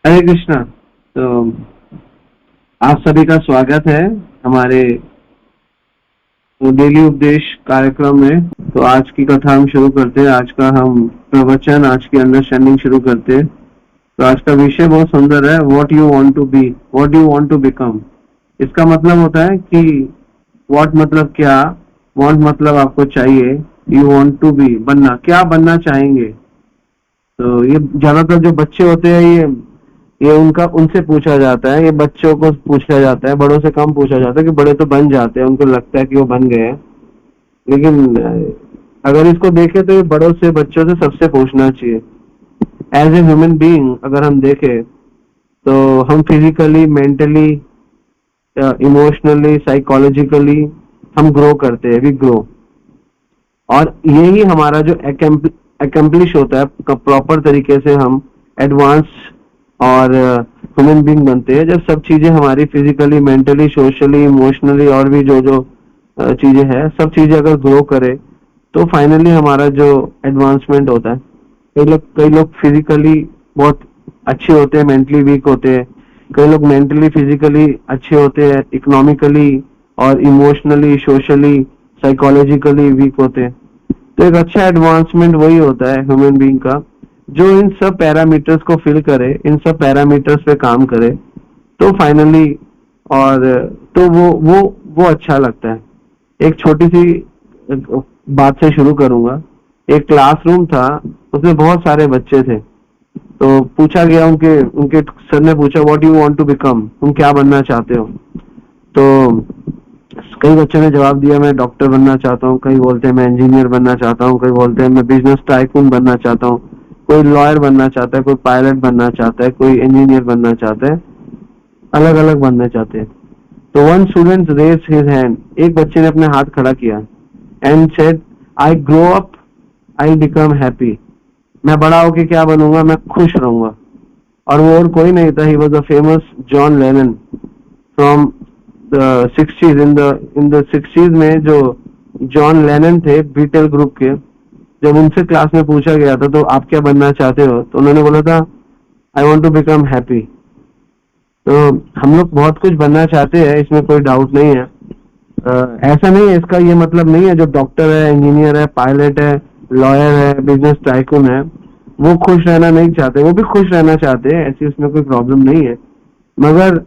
हरे कृष्णा। तो आप सभी का स्वागत है हमारे डेली उपदेश कार्यक्रम में। तो आज की कथा हम शुरू करते हैं। आज का हम प्रवचन, आज की अंडरस्टैंडिंग शुरू करते हैं। तो आज का विषय बहुत सुंदर है, what you want to be, what you want to become. इसका मतलब होता है कि व्हाट मतलब क्या, वांट मतलब आपको चाहिए, यू वांट टू बी बनना, क्या बनना चाहेंगे। तो ये ज्यादातर जो बच्चे होते हैं ये उनका उनसे पूछा जाता है, ये बच्चों को पूछा जाता है, बड़ों से कम पूछा जाता है कि बड़े तो बन जाते हैं, उनको लगता है कि वो बन गए हैं। लेकिन अगर इसको देखें तो ये बड़ों से, बच्चों से, सबसे पूछना चाहिए। एज ए ह्यूमन बीइंग अगर हम देखें तो हम फिजिकली, मेंटली, इमोशनली, साइकोलॉजिकली हम ग्रो करते हैं, वी ग्रो। और यही हमारा जो एकम्प्लिश होता है प्रॉपर तरीके से, हम एडवांस और ह्यूमन बीइंग बनते हैं जब सब चीजें हमारी फिजिकली, मेंटली, सोशली, इमोशनली और भी जो जो चीजें हैं, सब चीजें अगर ग्रो करे तो फाइनली हमारा जो एडवांसमेंट होता है। कई लोग फिजिकली बहुत अच्छे होते हैं, मेंटली वीक होते हैं। कई लोग मेंटली, फिजिकली अच्छे होते हैं, इकोनॉमिकली और इमोशनली, सोशली, साइकोलॉजिकली वीक होते हैं। तो एक अच्छा एडवांसमेंट वही होता है ह्यूमन बीइंग का, जो इन सब पैरामीटर्स को फिल करे, इन सब पैरामीटर्स पे काम करे। तो फाइनली और तो वो अच्छा लगता है। एक छोटी सी बात से शुरू करूंगा। एक क्लासरूम था, उसमें बहुत सारे बच्चे थे। तो पूछा गया, उनके उनके सर ने पूछा, what you want to become, तुम क्या बनना चाहते हो। तो कई बच्चों ने जवाब दिया, मैं डॉक्टर बनना चाहता हूँ, कई बोलते हैं मैं इंजीनियर बनना चाहता हूँ, कई बोलते हैं मैं बिजनेस टाइकून बनना चाहता हूँ, कोई लॉयर बनना चाहता है, कोई पायलट बनना चाहता है, कोई इंजीनियर बनना चाहता है, अलग अलग बनना चाहते हैं। तो one student raise his hand, एक बच्चे ने अपने हाथ खड़ा किया and said, I grow up, I become happy. मैं बड़ा होके क्या बनूंगा, मैं खुश रहूंगा। और वो और कोई नहीं था, he was a famous John Lennon from the 60s। In the 60s में जो जॉन लेनन थे बीटल ग्रुप के, जब उनसे क्लास में पूछा गया था तो आप क्या बनना चाहते हो, तो उन्होंने बोला था, I want to become happy. तो हम लोग बहुत कुछ बनना चाहते हैं, इसमें कोई डाउट नहीं है। ऐसा नहीं है, इसका ये मतलब नहीं है जो डॉक्टर है, इंजीनियर है, पायलट है, लॉयर है, बिजनेस टाइकून है, वो खुश रहना नहीं चाहते। वो भी खुश रहना चाहते हैं, ऐसी उसमें कोई प्रॉब्लम नहीं है। मगर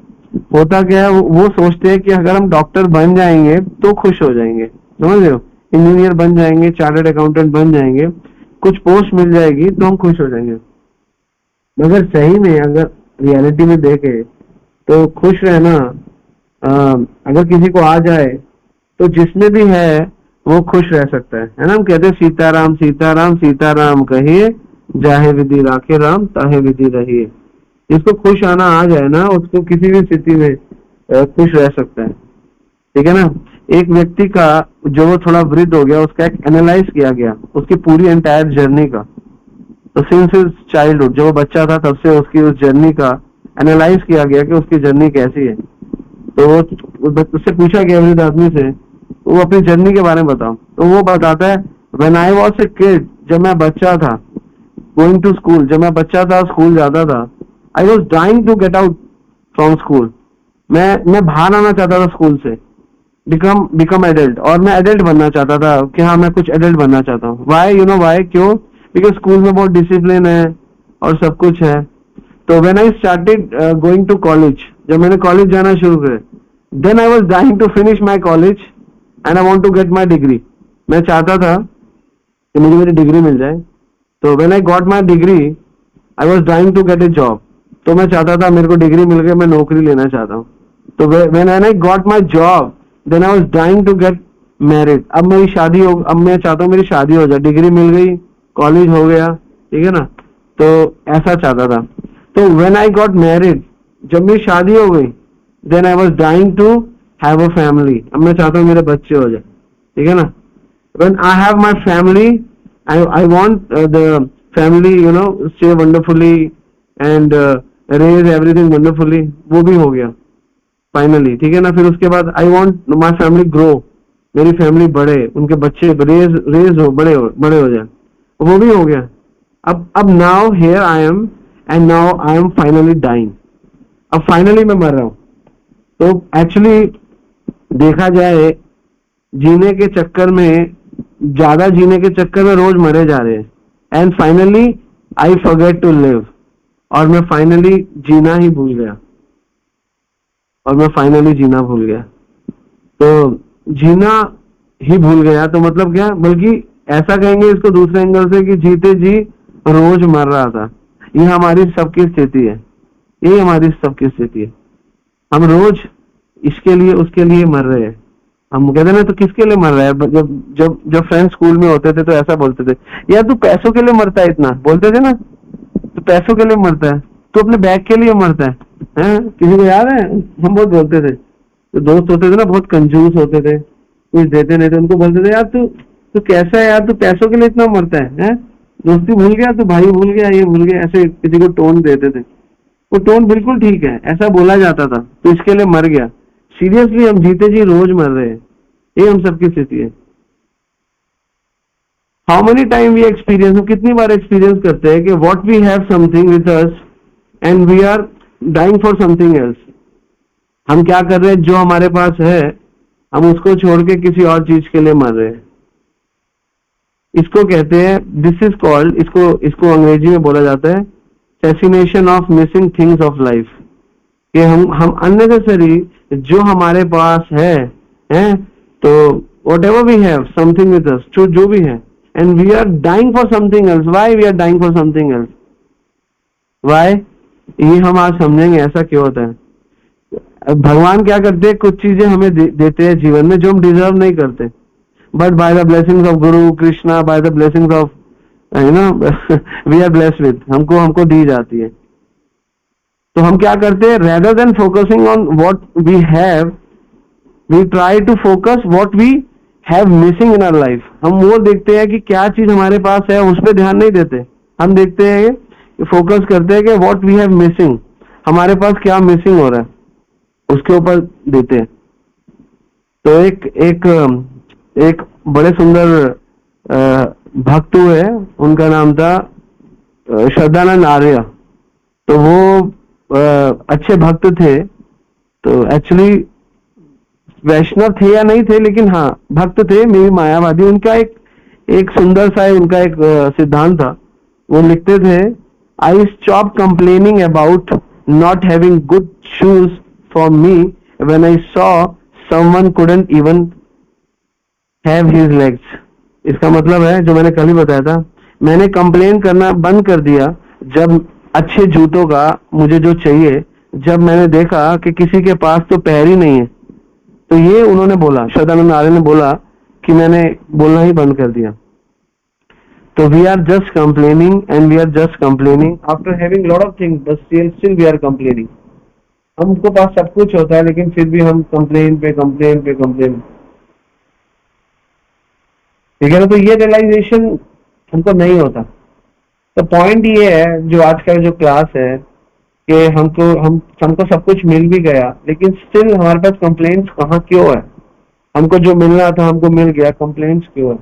होता क्या है, वो सोचते हैं कि अगर हम डॉक्टर बन जाएंगे तो खुश हो जाएंगे, समझ रहे हो, इंजीनियर बन जाएंगे, चार्टर्ड अकाउंटेंट बन जाएंगे, कुछ पोस्ट मिल जाएगी तो हम खुश हो जाएंगे। मगर सही में अगर रियलिटी में देखे तो खुश रहना, अ, अगर किसी को आ जाए तो जिसमें भी है वो खुश रह सकता है ना। हम कहते हैं सीताराम सीताराम सीताराम कहिए, जाहे विधि राखे राम, ताहे विधि रहिए। जिसको खुश आना आ जाए ना, उसको किसी भी स्थिति में खुश रह सकता है, ठीक है ना। एक व्यक्ति का, जो वो थोड़ा वृद्ध हो गया, उसका एक एनालाइज किया गया उसकी पूरी एंटायर जर्नी का। तो सिंस हिज चाइल्डहुड, जब वो बच्चा था तब से उसकी उस जर्नी का एनालाइज किया गया कि उसकी जर्नी कैसी है। तो उससे पूछा गया वृद्ध आदमी से, वो अपनी जर्नी के बारे में बताओ। तो वो बताता है, when I was a kid, जब मैं बच्चा था, गोइंग टू स्कूल, जब मैं बच्चा था स्कूल जाता था, I was dying to get out from school. मैं बाहर आना चाहता था स्कूल से, बिकम एडल्ट, और मैं एडल्ट बनना चाहता था कि हाँ मैं कुछ एडल्ट बनना चाहता हूँ। वाई, यू नो वाई, क्यों? बिकॉज स्कूल में बहुत डिसिप्लिन है और सब कुछ है। तो when I started going to college, जब मैंने कॉलेज जाना शुरू किया, then I was dying to finish my college and I want to get my degree. मैं चाहता था कि मुझे मेरी डिग्री मिल जाए। तो when I got my degree, I was trying to get a job. तो मैं चाहता था मेरे को डिग्री मिल गई, मैं नौकरी लेना चाहता हूँ। तो when I got my job, then I was trying to get married. अब मेरी शादी हो, अब मैं चाहता हूँ मेरी शादी हो जाए, डिग्री मिल गई, कॉलेज हो गया, ठीक है ना। तो ऐसा चाहता था। तो व्हेन आई गॉट मैरिड, जब मेरी शादी हो गई, then I was trying to have a family. अब मैं चाहता हूँ मेरे बच्चे हो जाए, ठीक है ना। When I have my family, I want the family, stay wonderfully and raise everything wonderfully, वो भी हो गया फाइनली, ठीक है ना। फिर उसके बाद I want my family grow, मेरी फैमिली बढ़े, उनके बच्चे रेज हो, बड़े हो जाए, वो भी हो गया। अब now here I am and now I am finally dying. अब फाइनली मैं मर रहा हूं। तो एक्चुअली देखा जाए, जीने के चक्कर में, ज्यादा जीने के चक्कर में रोज मरे जा रहे हैं। And finally I forget to live, और मैं फाइनली जीना ही भूल गया, और मैं फाइनली जीना भूल गया। तो जीना ही भूल गया तो मतलब क्या, बल्कि ऐसा कहेंगे इसको दूसरे एंगल से कि जीते जी रोज मर रहा था। ये हमारी सबकी स्थिति है, ये हमारी सबकी स्थिति है। हम रोज इसके लिए उसके लिए मर रहे हैं। हम कहते ना, तो किसके लिए मर रहा है? जब जब जब फ्रेंड्स स्कूल में होते थे तो ऐसा बोलते थे, यार तू पैसों के लिए मरता है इतना, बोलते थे ना, तो पैसों के लिए मरता है, तू अपने बैग के लिए मरता है। किसी को याद है? हम बहुत बोलते थे। तो दोस्त होते थे ना, बहुत कंजूस होते थे, कुछ देते नहीं थे, उनको बोलते थे, यार तू तू कैसा है यार, तू पैसों के लिए इतना मरता है? दोस्ती भूल गया, तू भाई भूल गया, ये भूल गया, ऐसे किसी को टोन देते थे। वो टोन बिल्कुल ठीक है, ऐसा बोला जाता था, तो इसके लिए मर गया। सीरियसली हम जीते जी रोज मर रहे हैं, ये हम सबकी स्थिति है। How many time we experience, हम कितनी बार एक्सपीरियंस करते हैं कि what we have something with us and we are dying for something else. हम क्या कर रहे हैं, जो हमारे पास है हम उसको छोड़ के किसी और चीज के लिए मर रहे हैं। इसको कहते हैं, दिस इज कॉल्ड, इसको इसको अंग्रेजी में बोला जाता है fascination of missing things of life. कि हम अननेसेसरी जो हमारे पास है, तो whatever we have something with us, जो भी है, and we are dying for something else. Why we are dying for something else? Why? ये हम आज समझेंगे ऐसा क्यों होता है। भगवान क्या करते हैं, कुछ चीजें हमें देते हैं जीवन में जो हम डिजर्व नहीं करते, but by the blessings of Guru Krishna, by the blessings of we are blessed with, हमको दी जाती है। तो हम क्या करते हैं, rather than focusing on what we have, we try to focus what we have missing in our life. हम वो देखते हैं कि क्या चीज हमारे पास है, उस पर ध्यान नहीं देते। हम देखते हैं, फोकस करते हैं कि व्हाट वी हैव मिसिंग, हमारे पास क्या मिसिंग हो रहा है, उसके ऊपर देते हैं। तो एक बड़े सुंदर भक्त हुए, उनका नाम था श्रद्धानंद आर्य। तो वो अच्छे भक्त थे। तो एक्चुअली वैष्णव थे या नहीं थे, लेकिन हाँ भक्त थे, मेरी मायावादी। उनका एक सुंदर सा उनका एक सिद्धांत था। वो लिखते थे, I stop complaining about not having good shoes for me when I saw someone couldn't even have his legs. इसका मतलब है, जो मैंने कल ही बताया था, मैंने कंप्लेन करना बंद कर दिया जब अच्छे जूतों का मुझे जो चाहिए, जब मैंने देखा कि किसी के पास तो पैर ही नहीं है। तो ये उन्होंने बोला, श्रद्धानंद आर्य ने बोला कि मैंने बोलना ही बंद कर दिया। तो we are just complaining and we are just complaining after having lot of things, but still we are complaining. हमको पास सब कुछ होता है, लेकिन फिर भी हम कंप्लेन पे कंप्लेन पे कंप्लेन। ठीक है ना? तो ये रियलाइजेशन हमको नहीं होता। तो पॉइंट ये है, जो आज का जो क्लास है, कि हमको सब कुछ मिल भी गया, लेकिन स्टिल हमारे पास कंप्लेंट्स कहाँ क्यों है? हमको जो मिलना था हमको मिल गया, कंप्लेंट्स क्यों है?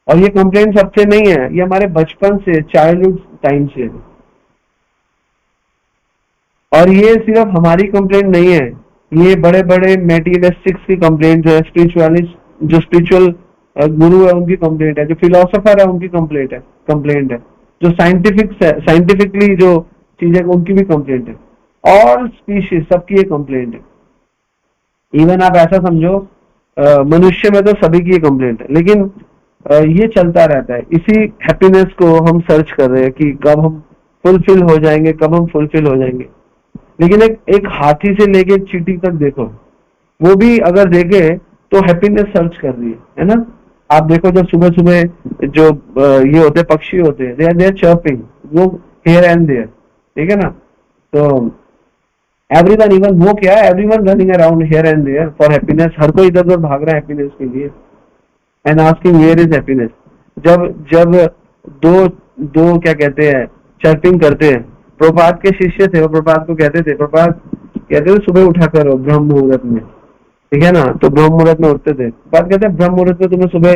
और ये कंप्लेंट सबसे नहीं है, ये हमारे बचपन से, चाइल्डहुड टाइम से। और ये सिर्फ हमारी कंप्लेंट नहीं है, ये बड़े बड़े मेटीरियलिस्टिक्स की कंप्लेंट है, स्पिरिचुअलिस्ट, जो स्पिरिचुअल गुरु है उनकी कंप्लेंट है, जो फिलोसोफर है उनकी कंप्लेंट है, जो साइंटिफिकली जो चीजें उनकी भी कंप्लेंट है। ऑल स्पीशीज सबकी ये कंप्लेंट है। इवन आप ऐसा समझो, मनुष्य में तो सभी की कंप्लेंट है, लेकिन ये चलता रहता है। इसी हैप्पीनेस को हम सर्च कर रहे हैं कि कब हम फुलफिल हो जाएंगे, कब हम फुलफिल हो जाएंगे। लेकिन एक हाथी से लेके चींटी तक देखो, वो भी अगर देखे तो हैप्पीनेस सर्च कर रही है ना? आप देखो, जब सुबह सुबह जो ये होते पक्षी होते हैं, दे आर चर्पिंग, वो हियर एंड देयर, ठीक है ना? तो एवरीवन, इवन वो क्या है, everyone running around here and there for happiness. हर कोई इधर उधर भाग रहा है हैप्पीनेस के लिए, and asking where is happiness. जब दो क्या कहते हैं, चर्पिंग करते हैं। प्रभुपाद के शिष्य थे, वो प्रभुपाद को कहते थे सुबह उठा करो ब्रह्म मुहूर्त में, ठीक है ना? तो ब्रह्म मुहूर्त में उठते थे। प्रभुपाद कहते हैं, ब्रह्म मुहूर्त में तुम्हें सुबह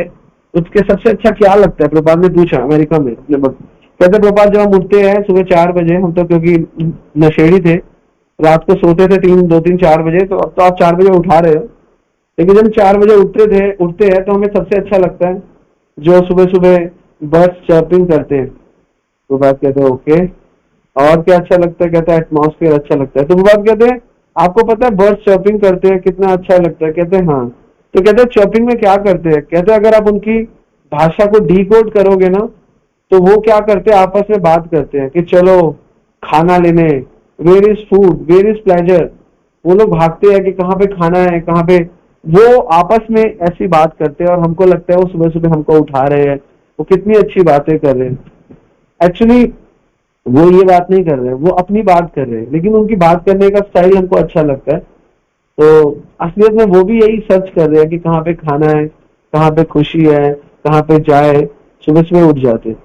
उठ के सबसे अच्छा क्या लगता है? प्रभुपाद ने पूछा अमेरिका में अपने वक्त, कहते प्रभुपाद जब हम उठते हैं सुबह 4 बजे, हम तो क्योंकि नशेड़ी थे, रात को सोते थे 2-3-4 बजे, तो अब तो आप 4 बजे उठा रहे हो, लेकिन जब 4 बजे उठते हैं तो हमें सबसे अच्छा लगता है जो सुबह सुबह बर्ड्स चर्पिंग करते हैं। तो बात कहते हैं ओके, और क्या अच्छा लगता है? कहता है एटमॉस्फेयर अच्छा लगता है। तो वो बात कहते हैं आपको पता है बर्ड्स चर्पिंग करते हैं कितना अच्छा लगता है? कहते हैं हाँ। तो कहते हैं चर्पिंग में क्या करते हैं? कहते हैं अगर आप उनकी भाषा को डिकोड करोगे ना, तो वो क्या करते हैं, आपस में बात करते हैं कि चलो खाना लेने, where is food, where is pleasure. वो लोग भागते हैं कि कहाँ पे खाना है, कहाँ पे। वो आपस में ऐसी बात करते हैं और हमको लगता है वो सुबह सुबह हमको उठा रहे हैं, वो कितनी अच्छी बातें कर रहे हैं। एक्चुअली वो ये बात नहीं कर रहे हैं, वो अपनी बात कर रहे हैं, लेकिन उनकी बात करने का स्टाइल हमको अच्छा लगता है। तो असलियत में वो भी यही सर्च कर रहे हैं कि कहाँ पे खाना है, कहाँ पे खुशी है, कहाँ पे जाए। सुबह सुबह उठ जाते हैं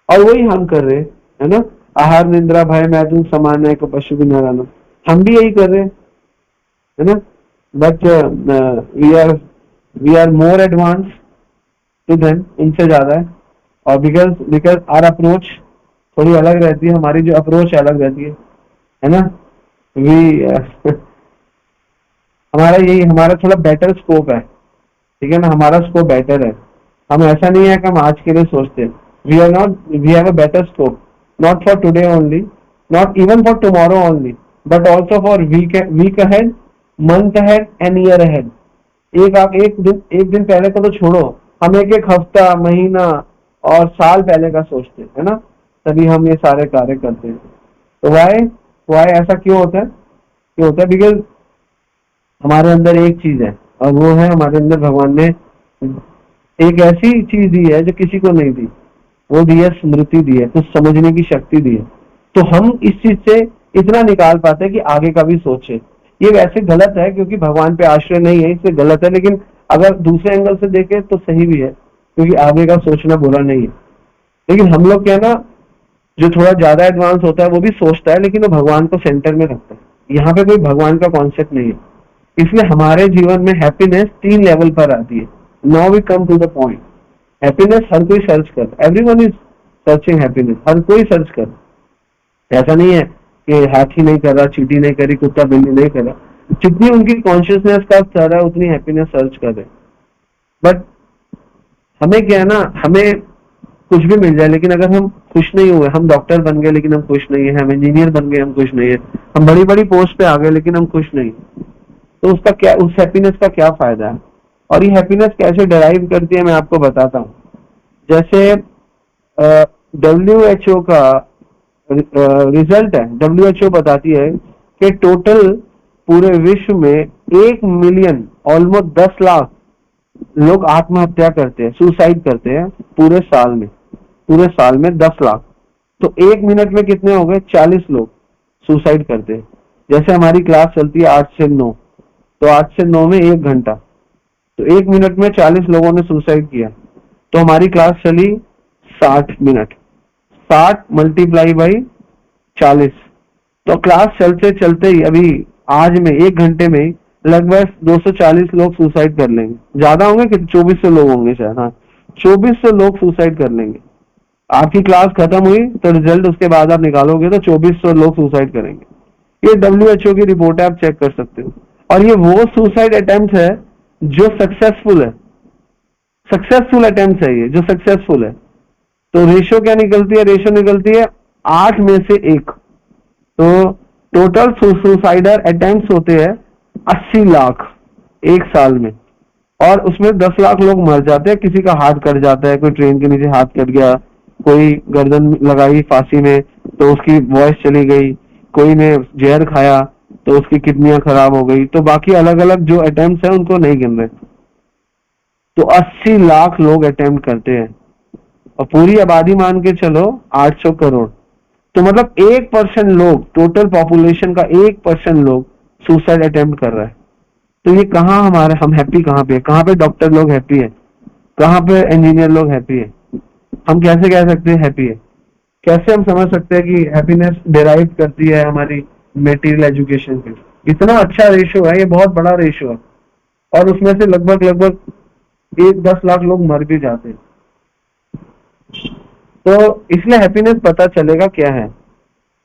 और वही हम कर रहे हैं, है ना। आहार निंद्रा भय मैथुन समान है को पशु भी न रहना, हम भी यही कर रहे हैं, है ना। But we are more advance to them, इनसे ज्यादा है। और बिकॉज बिकॉज आर अप्रोच थोड़ी अलग रहती है, हमारी जो अप्रोच अलग रहती है ना। वी हमारा यही, हमारा थोड़ा बेटर स्कोप है, ठीक है ना, हमारा स्कोप बेटर है। हम ऐसा नहीं है कि हम आज के लिए सोचते हैं, we are not, we have a better scope, not for today only, not even for tomorrow only, but also for week ahead, month ahead and year ahead. एक दिन पहले का तो छोड़ो, हम एक एक हफ्ता, महीना और साल पहले का सोचते हैं, है ना। तभी हम ये सारे कार्य करते हैं। तो वाई ऐसा क्यों होता है? क्यों होता है? बिकॉज हमारे अंदर एक चीज है, और वो है हमारे अंदर भगवान ने एक ऐसी चीज दी है जो किसी को नहीं दी। वो दी है स्मृति, दी है कुछ समझने की शक्ति दी है। तो हम इस चीज से इतना निकाल पाते हैं कि आगे का भी सोचे। ये वैसे गलत है क्योंकि भगवान पे आश्रय नहीं है, इससे गलत है, लेकिन अगर दूसरे एंगल से देखें तो सही भी है, क्योंकि आगे का सोचना बुरा नहीं है। लेकिन हम लोग क्या ना, जो थोड़ा ज्यादा एडवांस होता है वो भी सोचता है, लेकिन वो भगवान को सेंटर में रखता है। यहाँ पे कोई भगवान का कॉन्सेप्ट नहीं है। इसलिए हमारे जीवन में हैप्पीनेस 3 लेवल पर आती है। Now we come to the point. Happiness हर कोई सर्च कर, एवरीवन इज सर्चिंग हैप्पीनेस, हर कोई सर्च कर। ऐसा नहीं है कि हाथी नहीं कर रहा, चींटी नहीं करी, कुत्ता बिल्ली नहीं कर रहा। जितनी उनकी कॉन्शियसनेस का स्तर है उतनी हैप्पीनेस सर्च कर रहे। बट हमें क्या है ना, हमें कुछ भी मिल जाए, लेकिन अगर हम खुश नहीं हुए, हम डॉक्टर बन गए लेकिन हम खुश नहीं है, हम इंजीनियर बन गए हम खुश नहीं है, हम बड़ी बड़ी पोस्ट पे आ गए लेकिन हम खुश नहीं, तो उसका क्या, उस हैप्पीनेस का क्या फायदा है? और ये हैप्पीनेस कैसे डिराइव करती है मैं आपको बताता हूँ। जैसे WHO का रिजल्ट है, WHO बताती है कि टोटल पूरे विश्व में 1 मिलियन, ऑलमोस्ट 10 लाख लोग आत्महत्या करते हैं, सुसाइड करते हैं पूरे साल में। पूरे साल में 10 लाख। तो 1 मिनट में कितने हो गए? 40 लोग सुसाइड करते हैं। जैसे हमारी क्लास चलती है 8 से 9, तो 8 से 9 में 1 घंटा, तो 1 मिनट में 40 लोगों ने सुसाइड किया। तो हमारी क्लास चली 60 मिनट, 60 मल्टीप्लाई बाई 40। तो क्लास चलते चलते ही अभी आज में 1 घंटे में लगभग 240 लोग सुसाइड कर लेंगे। ज्यादा होंगे कि 2400 लोग होंगे शायद, हाँ 2400 लोग सुसाइड कर लेंगे। आपकी क्लास खत्म हुई तो रिजल्ट उसके बाद आप निकालोगे तो 2400 लोग सुसाइड करेंगे। ये WHO की रिपोर्ट है, आप चेक कर सकते हो। और ये वो सुसाइड अटेम्प्ट है जो सक्सेसफुल है, सक्सेसफुल अटेम्प्ट है ये जो सक्सेसफुल है। तो रेशो क्या निकलती है? रेशो निकलती है 8 में से 1। तो टोटल सुसाइडर अटेम्प्ट होते हैं 80 लाख एक साल में, और उसमें 10 लाख लोग मर जाते हैं। किसी का हाथ कट जाता है, कोई ट्रेन के नीचे हाथ कट गया, कोई गर्दन लगाई फांसी में तो उसकी वॉइस चली गई, कोई ने जहर खाया तो उसकी किडनियां खराब हो गई। तो बाकी अलग अलग जो अटेम्प्ट है उनको नहीं गिन रहे। तो 80 लाख लोग अटेम्प्ट करते हैं, और पूरी आबादी मान के चलो 800 करोड़। तो मतलब 1% लोग, टोटल पॉपुलेशन का 1% लोग सुसाइड अटेम्प्ट कर रहा है। तो ये कहाँ हमारे, हम हैप्पी कहाँ पे है? कहाँ पे डॉक्टर लोग हैप्पी है? कहाँ पे इंजीनियर लोग हैप्पी है? हम कैसे कह सकते हैं हैप्पी है? कैसे हम समझ सकते हैं कि हैप्पीनेस डिराइव करती है हमारी मेटीरियल एजुकेशन से? इतना अच्छा रेशियो है, ये बहुत बड़ा रेशियो है, और उसमें से लगभग लगभग 10 लाख लोग मर भी जाते हैं। तो इसलिए हैप्पीनेस पता चलेगा क्या है।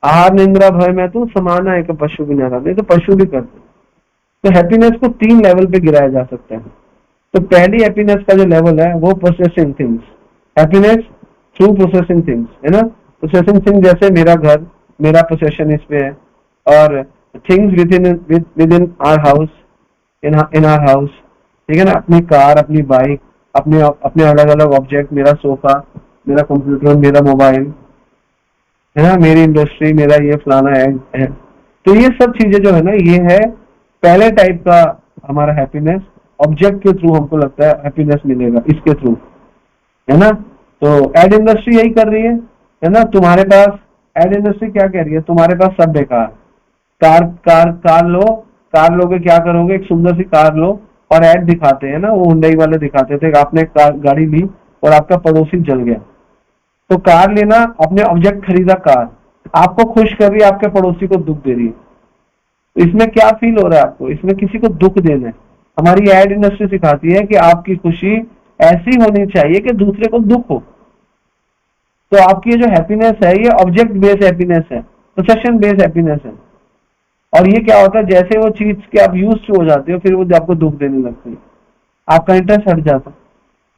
आहार निंद्रा भय में तो समाना है कि पशु भी नारा, नहीं तो पशु भी करते। तो हैप्पीनेस को 3 लेवल पे गिराया जा सकता है। तो पहली हैप्पीनेस का जो लेवल है वो processing things, happiness through processing things, है ना। प्रोसेसिंग थिंग जैसे मेरा घर, मेरा पोसेशन इसमें है, और things with in our house, in our house, ठीक है ना। अपनी कार, अपनी बाइक, अपने अपने अलग अलग ऑब्जेक्ट, मेरा सोफा, मेरा कंप्यूटर, मेरा मोबाइल, है ना, मेरी इंडस्ट्री, मेरा ये फलाना है। तो ये सब चीजें जो है ना, ये है पहले टाइप का हमारा हैप्पीनेस। ऑब्जेक्ट के थ्रू हमको लगता है हैप्पीनेस मिलेगा, इसके थ्रू, है ना। तो एड इंडस्ट्री यही कर रही है ना। तुम्हारे पास एड इंडस्ट्री क्या कह रही है, तुम्हारे पास सब बेकार, कार कार कार लो, कार लोगे क्या करोगे, एक सुंदर सी कार लो, और एड दिखाते हैं ना, वो हुंडई वाले दिखाते थे, आपने गाड़ी ली और आपका पड़ोसी जल गया। तो कार लेना, अपने ऑब्जेक्ट खरीदा, कार आपको खुश कर रही है, आपके पड़ोसी को दुख दे रही है। तो इसमें क्या फील हो रहा है आपको, इसमें किसी को दुख देना है। हमारी एड इंडस्ट्री सिखाती है कि आपकी खुशी ऐसी होनी चाहिए कि दूसरे को दुख हो। तो आपकी जो हैप्पीनेस है ये ऑब्जेक्ट बेस्ड हैप्पीनेस है, पोसेशन बेस्ड हैप्पीनेस है। और ये क्या होता है, जैसे वो चीज के आप यूज हो जाते हो, फिर वो आपको दुख देने लगती है, आपका इंटरेस्ट हट जाता है।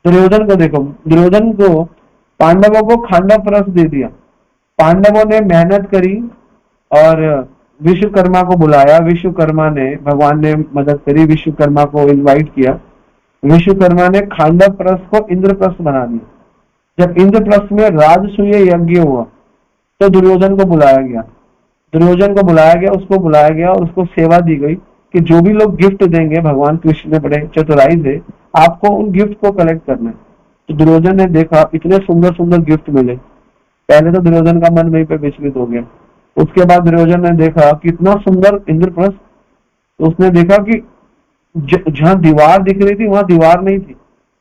दुर्योधन को देखो, दुर्योधन को पांडवों को खांडव परस दे दिया। पांडवों ने मेहनत करी और विश्वकर्मा को बुलाया, विश्वकर्मा ने, भगवान ने मदद करी, विश्वकर्मा को इनवाइट किया। विश्वकर्मा ने खांडव परस को इंद्रप्रस्थ बना दिया। जब इंद्रप्रस्थ में राजसूय यज्ञ हुआ तो दुर्योधन को बुलाया गया। दुर्योधन को बुलाया गया, उसको बुलाया गया और उसको सेवा दी गई कि जो भी लोग गिफ्ट देंगे, भगवान कृष्ण ने बड़े चतुराई से आपको उन गिफ्ट को कलेक्ट करना है। तो दुर्योधन ने देखा इतने सुंदर सुंदर गिफ्ट मिले, पहले तो दुर्योधन का मन वहीं पे विचलित हो गया। उसके बाद दुर्योधन ने देखा कितना सुंदर इंद्रप्रस्थ, तो उसने देखा कि जहां दीवार दिख रही थी वहां दीवार नहीं थी,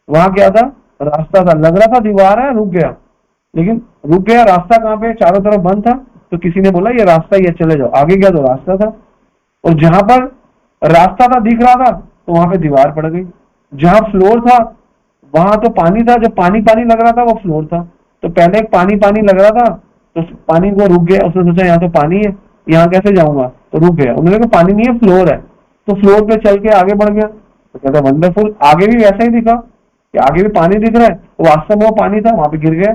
वहां क्या था, रास्ता था। लग रहा था दीवार है, रुक गया, लेकिन रुक गया, रास्ता कहाँ पे, चारों तरफ बंद था। तो किसी ने बोला ये रास्ता ही है, चले जाओ। आगे गया तो रास्ता था, और जहां पर रास्ता था दिख रहा था तो वहां पे दीवार पड़ गई। जहां फ्लोर था वहां तो पानी था, जो पानी पानी लग रहा था वो फ्लोर था। तो पहले पानी पानी लग रहा था तो पानी को रुक गया, उसने सोचा यहाँ तो पानी है, यहाँ कैसे जाऊंगा, तो रुक गया। उन्होंने कहा पानी नहीं है, फ्लोर है। तो फ्लोर पे चल के आगे बढ़ गया, तो कहता वंडरफुल, आगे भी वैसा ही दिखा कि आगे भी पानी दिख रहा है, तो वास्तव में वो पानी था, वहां पे गिर गया।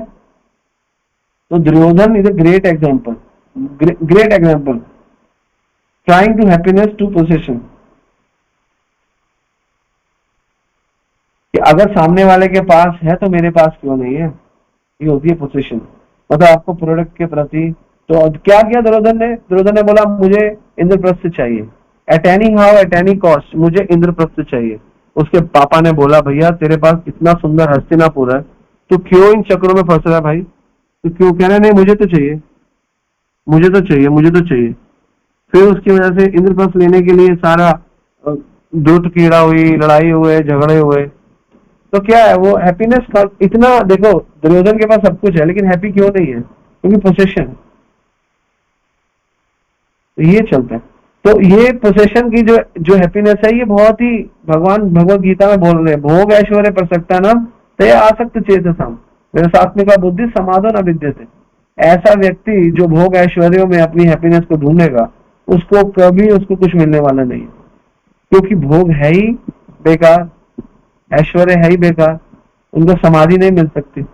तो Duryodhana is a great example, great example, trying to happiness to possession. कि अगर सामने वाले के पास है तो मेरे पास क्यों नहीं है, ये होती है पोजीशन। मतलब आपको प्रोडक्ट के प्रति। तो क्या किया दुर्योधन ने, दुर्योधन ने बोला मुझे इंद्रप्रस्थ चाहिए, at any how at any cost मुझे इंद्रप्रस्थ चाहिए। उसके पापा ने बोला भैया तेरे पास इतना सुंदर हस्तिनापुर है, तू क्यों इन चक्रों में फंस रहा है भाई, तू क्यों, कह रहे नहीं मुझे तो चाहिए, मुझे तो चाहिए, मुझे तो चाहिए। फिर उसकी वजह से इंद्रप्रस्थ लेने के लिए सारा दुष्ट कीड़ा हुई, लड़ाई हुए, झगड़े हुए। तो क्या है वो हैप्पीनेस का इतना, देखो दुर्योधन के पास सब कुछ है लेकिन हैप्पी क्यों नहीं है, क्योंकि पोसेशन है। तो ये चलता है। तो ये पोसेशन की जो जो हैप्पीनेस है, ये बहुत ही भगवान भगवत गीता में बोल रहे हैं, भोग ऐश्वर्य प्रसक्ता नाम ते आसक्त चेतसाम विरसात्मिका बुद्धि समाधान अविद्यते। ऐसा व्यक्ति जो भोग ऐश्वर्यों में अपनी हैप्पीनेस को ढूंढेगा, उसको कभी उसको कुछ मिलने वाला नहीं है, क्योंकि भोग है ही बेकार, ऐश्वर्य है ही बेकार, उनको समाधि नहीं मिल सकती।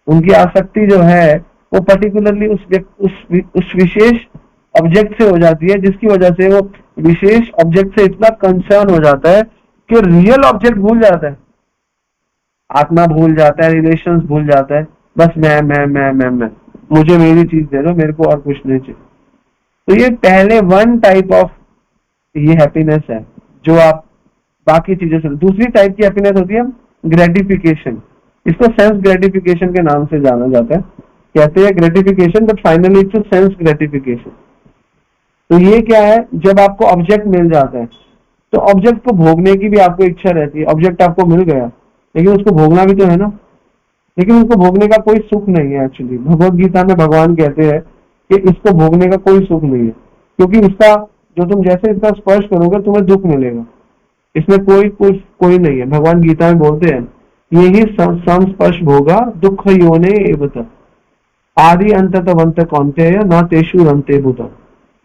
उनकी आसक्ति जो है वो पर्टिकुलरली उस विशेष ऑब्जेक्ट से हो जाती है, जिसकी वजह से वो विशेष ऑब्जेक्ट से इतना कंसर्न हो जाता है कि रियल ऑब्जेक्ट भूल जाता है, आत्मा भूल जाता है, रिलेशंस भूल जाता है। बस मैं मुझे मेरी चीज दे दो, मेरे को और कुछ नहीं चाहिए। तो ये पहले वन टाइप ऑफ ये हैप्पीनेस है जो आप बाकी चीजों से। दूसरी टाइप की हैप्पीनेस होती है ग्रेटिफिकेशन, इसको सेंस ग्रेटिफिकेशन के नाम से जाना जाता है। कहते हैं gratification but finally its sense gratification. तो ये क्या है, जब आपको ऑब्जेक्ट मिल जाता है तो ऑब्जेक्ट को भोगने की भी आपको इच्छा रहती है। ऑब्जेक्ट आपको मिल गया लेकिन उसको भोगना भी तो है ना, लेकिन उसको भोगने का कोई सुख नहीं है। एक्चुअली भगवत गीता में भगवान कहते हैं कि इसको भोगने का कोई सुख नहीं है, क्योंकि इसका जो तुम जैसे इसका स्पर्श करोगे तुम्हें दुख मिलेगा, इसमें कोई नहीं है। भगवान गीता में बोलते हैं यही संस्पर्श भोगा दुख योने एवं। आदि अंततवंत कौन्तेय न तेषु रमते बुधा,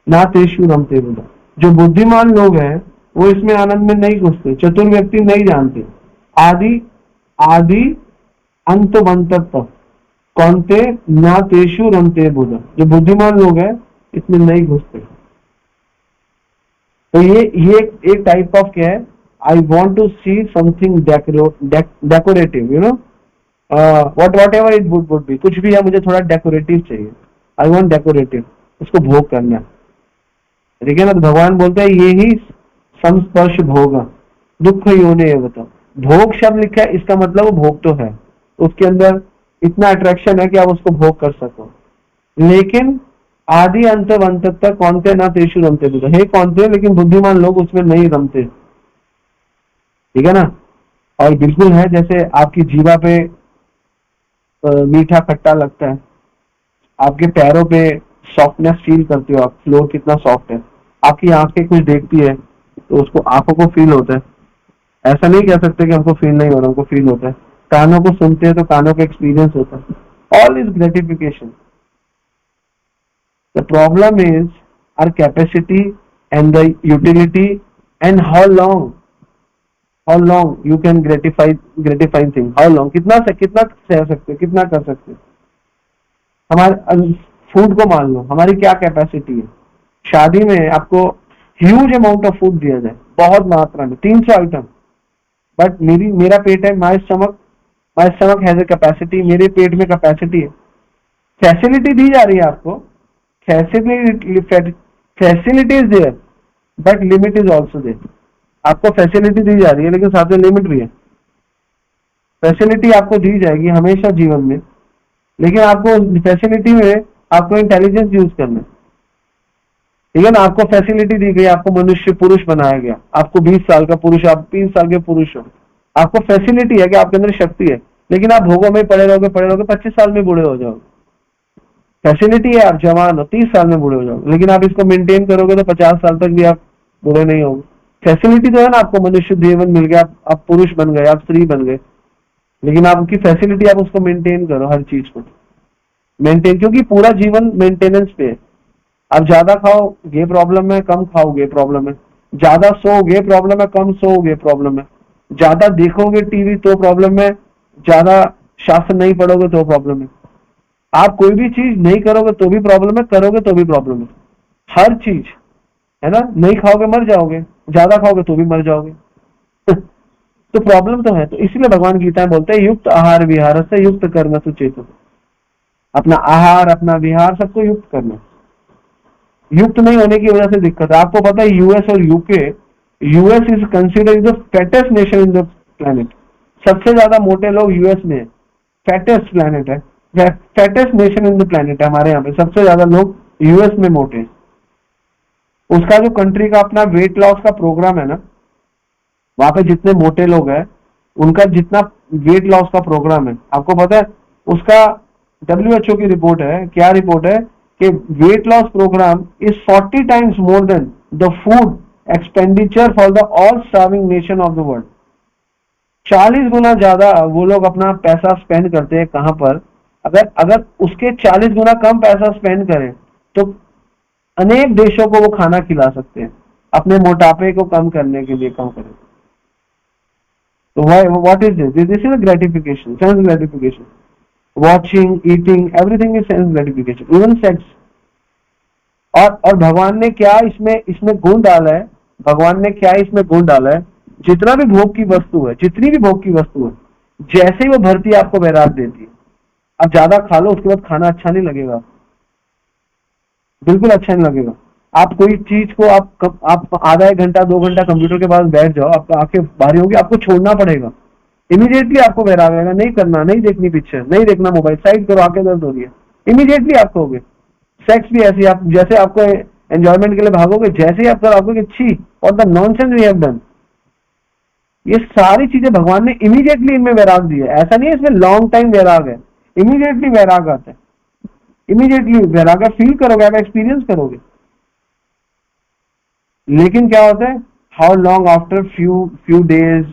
ना तेषु रमते बुधा। जो बुद्धिमान लोग हैं वो इसमें आनंद में नहीं घुसते, चतुर व्यक्ति नहीं जानते। आदि आदि अंतवंत कौन्ते ना तेषु रमते बुधा, जो बुद्धिमान लोग हैं इसमें नहीं घुसते। तो ये एक टाइप ऑफ क्या है, I want to see something decorative, you know, whatever it would be, कुछ भी है, मुझे थोड़ा डेकोरेटिव चाहिए, आई वॉन्ट डेकोरेटिव, उसको भोग करना, ठीक है ना। तो भगवान बोलते हैं ये ही संस्पर्श भोग दुख योने बताओ। भोग शब्द लिखा है, इसका मतलब वो भोग तो है, उसके अंदर इतना अट्रैक्शन है कि आप उसको भोग कर सको। लेकिन आदि अंत अंत तक कौनते ना तेषु रमते बुधा, हे कौनते, लेकिन बुद्धिमान लोग उसमें नहीं रमते, ठीक है ना। और बिल्कुल है जैसे आपकी जीवा पे मीठा खट्टा लगता है, आपके पैरों पे सॉफ्टनेस फील करते हो आप, फ्लोर कितना सॉफ्ट है, आपकी आंखें कुछ देखती है तो उसको आंखों को फील होता है, ऐसा नहीं कह सकते कि हमको फील नहीं हो रहा, हमको फील होता है। कानों को सुनते हैं तो कानों का एक्सपीरियंस होता है, all is gratification. The problem is our capacity and the utility and how long you can gratifying thing, how long, कितना सह सकते, कितना कर सकते। हमारे फूड को मान लो, हमारी क्या कैपेसिटी है। शादी में आपको ह्यूज अमाउंट ऑफ फूड दिया जाए, बहुत मात्रा में, 300 आइटम, बट मेरा पेट है, my stomach has a capacity, मेरे पेट में कैपेसिटी है, फैसिलिटी दी जा रही है आपको, facility is there but limit is also there. आपको फैसिलिटी दी जा रही है लेकिन साथ में लिमिट भी है। फैसिलिटी आपको दी जाएगी हमेशा जीवन में, लेकिन आपको फैसिलिटी में आपको इंटेलिजेंस यूज करना है, ठीक है ना। आपको फैसिलिटी दी गई, आपको मनुष्य पुरुष बनाया गया, आपको 20 साल का पुरुष, आप 3 साल के पुरुष हो, आपको फैसिलिटी है कि आपके अंदर शक्ति है, लेकिन आप भोगों में पड़े रहोगे 25 साल में बूढ़े हो जाओगे। फैसिलिटी है, आप जवान हो, 30 साल में बूढ़े हो जाओगे, लेकिन आप इसको मेंटेन करोगे तो 50 साल तक भी आप बूढ़े नहीं होगे। फैसिलिटी तो है ना, आपको मनुष्य जीवन मिल गया, आप पुरुष बन गए, आप स्त्री बन गए, लेकिन आपकी फैसिलिटी, आप उसको मेंटेन करो, हर चीज को मेंटेन, क्योंकि पूरा जीवन मेंटेनेंस पे है। आप ज्यादा खाओगे प्रॉब्लम है, कम खाओगे प्रॉब्लम है, ज्यादा सोओगे प्रॉब्लम है, कम सोओगे प्रॉब्लम है, ज्यादा देखोगे टीवी तो प्रॉब्लम है, ज्यादा शास्त्र नहीं पढ़ोगे तो प्रॉब्लम है। आप कोई भी चीज नहीं करोगे तो भी प्रॉब्लम है, करोगे तो भी प्रॉब्लम है, हर चीज है ना। नहीं खाओगे मर जाओगे, ज्यादा खाओगे तो भी मर जाओगे तो प्रॉब्लम तो है। तो इसलिए भगवान गीता में बोलते हैं युक्त आहार विहार से युक्त कर्म सुचेत, अपना आहार अपना विहार सबको युक्त करना। युक्त नहीं होने की वजह से दिक्कत है। आपको पता है यूएस और UK, US is considered the fattest nation in the planet, सबसे ज्यादा मोटे लोग यूएस में है, फैटेस्ट प्लेनेट है, fattest nation in the planet है, हमारे यहाँ पे सबसे ज्यादा लोग यूएस में मोटे हैं। उसका जो कंट्री का अपना वेट लॉस का प्रोग्राम है ना, वहां पे जितने मोटे लोग हैं उनका जितना वेट लॉस का प्रोग्राम है, आपको पता है उसका WHO की रिपोर्ट है, क्या रिपोर्ट है कि weight loss program is 40 times more than the food expenditure for the all starving nation of the world. 40 गुना ज्यादा वो लोग अपना पैसा स्पेंड करते हैं कहां पर, अगर उसके 40 गुना कम पैसा स्पेंड करें तो अनेक देशों को वो खाना खिला सकते हैं, अपने मोटापे को कम करने के लिए कम करें। तो what is this is gratification, sense gratification, watching, eating, everything is sense gratification, even sex. और भगवान ने क्या इसमें गुण डाला है, भगवान ने क्या इसमें गुण डाला है, जितना भी भोग की वस्तु है, जितनी भी भोग की वस्तु है, जैसे ही वो भरती है आपको वैराग देती है। आप ज्यादा खा लो उसके बाद खाना अच्छा नहीं लगेगा, बिल्कुल अच्छा नहीं लगेगा। आप कोई चीज को आप आधा 1 घंटा 2 घंटा कंप्यूटर के पास बैठ जाओ, आपका आंखें भारी होगी, आपको छोड़ना पड़ेगा, इमीडिएटली आपको वैराग आएगा, नहीं करना, नहीं देखनी पिक्चर, नहीं देखना मोबाइल, साइड करो, आंखें दर्द हो रही है, इमीडिएटली आपको होगे। सेक्स भी ऐसी, आप जैसे आपको एंजॉयमेंट के लिए भागोगे, जैसे ही आप करोगे कि छी और the nonsense we have done, ये सारी चीजें भगवान ने इमीडिएटली इनमें वैराग दी है। ऐसा नहीं है इसमें लॉन्ग टाइम वैराग है, इमीडिएटली वैराग आता है, इमीडिएटली वैराग फील करोगे, आप एक्सपीरियंस करोगे। लेकिन क्या होता है, how long, after few days,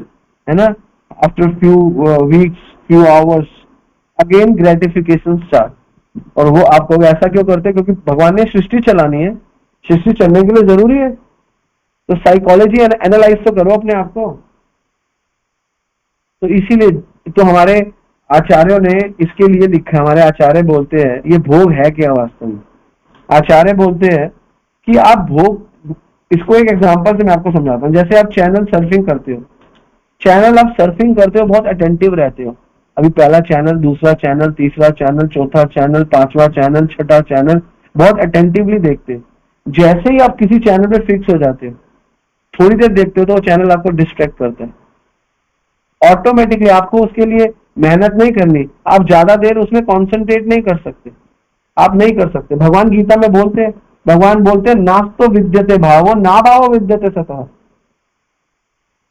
है ना, after few weeks, few hours, again gratification start. और वो आप कहोगे ऐसा क्यों करते हैं, क्योंकि भगवान ने सृष्टि चलानी है, सृष्टि चलने के लिए जरूरी है, तो साइकोलॉजी एनालाइज तो करो अपने आप को। तो इसीलिए तो हमारे आचार्यों ने इसके लिए लिखा, हमारे आचार्य बोलते हैं ये भोग है क्या वास्तव में। आचार्य बोलते हैं कि आप भोग, इसको एक एग्जांपल से मैं आपको समझाता हूँ। जैसे आप चैनल सर्फिंग करते हो, चैनल आप सर्फिंग करते हो, बहुत अटेंटिव रहते हो, अभी पहला चैनल, दूसरा चैनल, तीसरा चैनल, चौथा चैनल, पांचवा चैनल, छठा चैनल, बहुत अटेंटिवली देखते हो। जैसे ही आप किसी चैनल पे फिक्स हो जाते हो, थोड़ी देर देखते हो तो वो चैनल आपको डिस्ट्रैक्ट करता है। ऑटोमेटिकली आपको उसके लिए मेहनत नहीं करनी, आप ज्यादा देर उसमें कॉन्सेंट्रेट नहीं कर सकते, आप नहीं कर सकते। भगवान गीता में बोलते हैं, भगवान बोलते हैं नास्तो विद्यते भावो ना भावो विद्यते सतः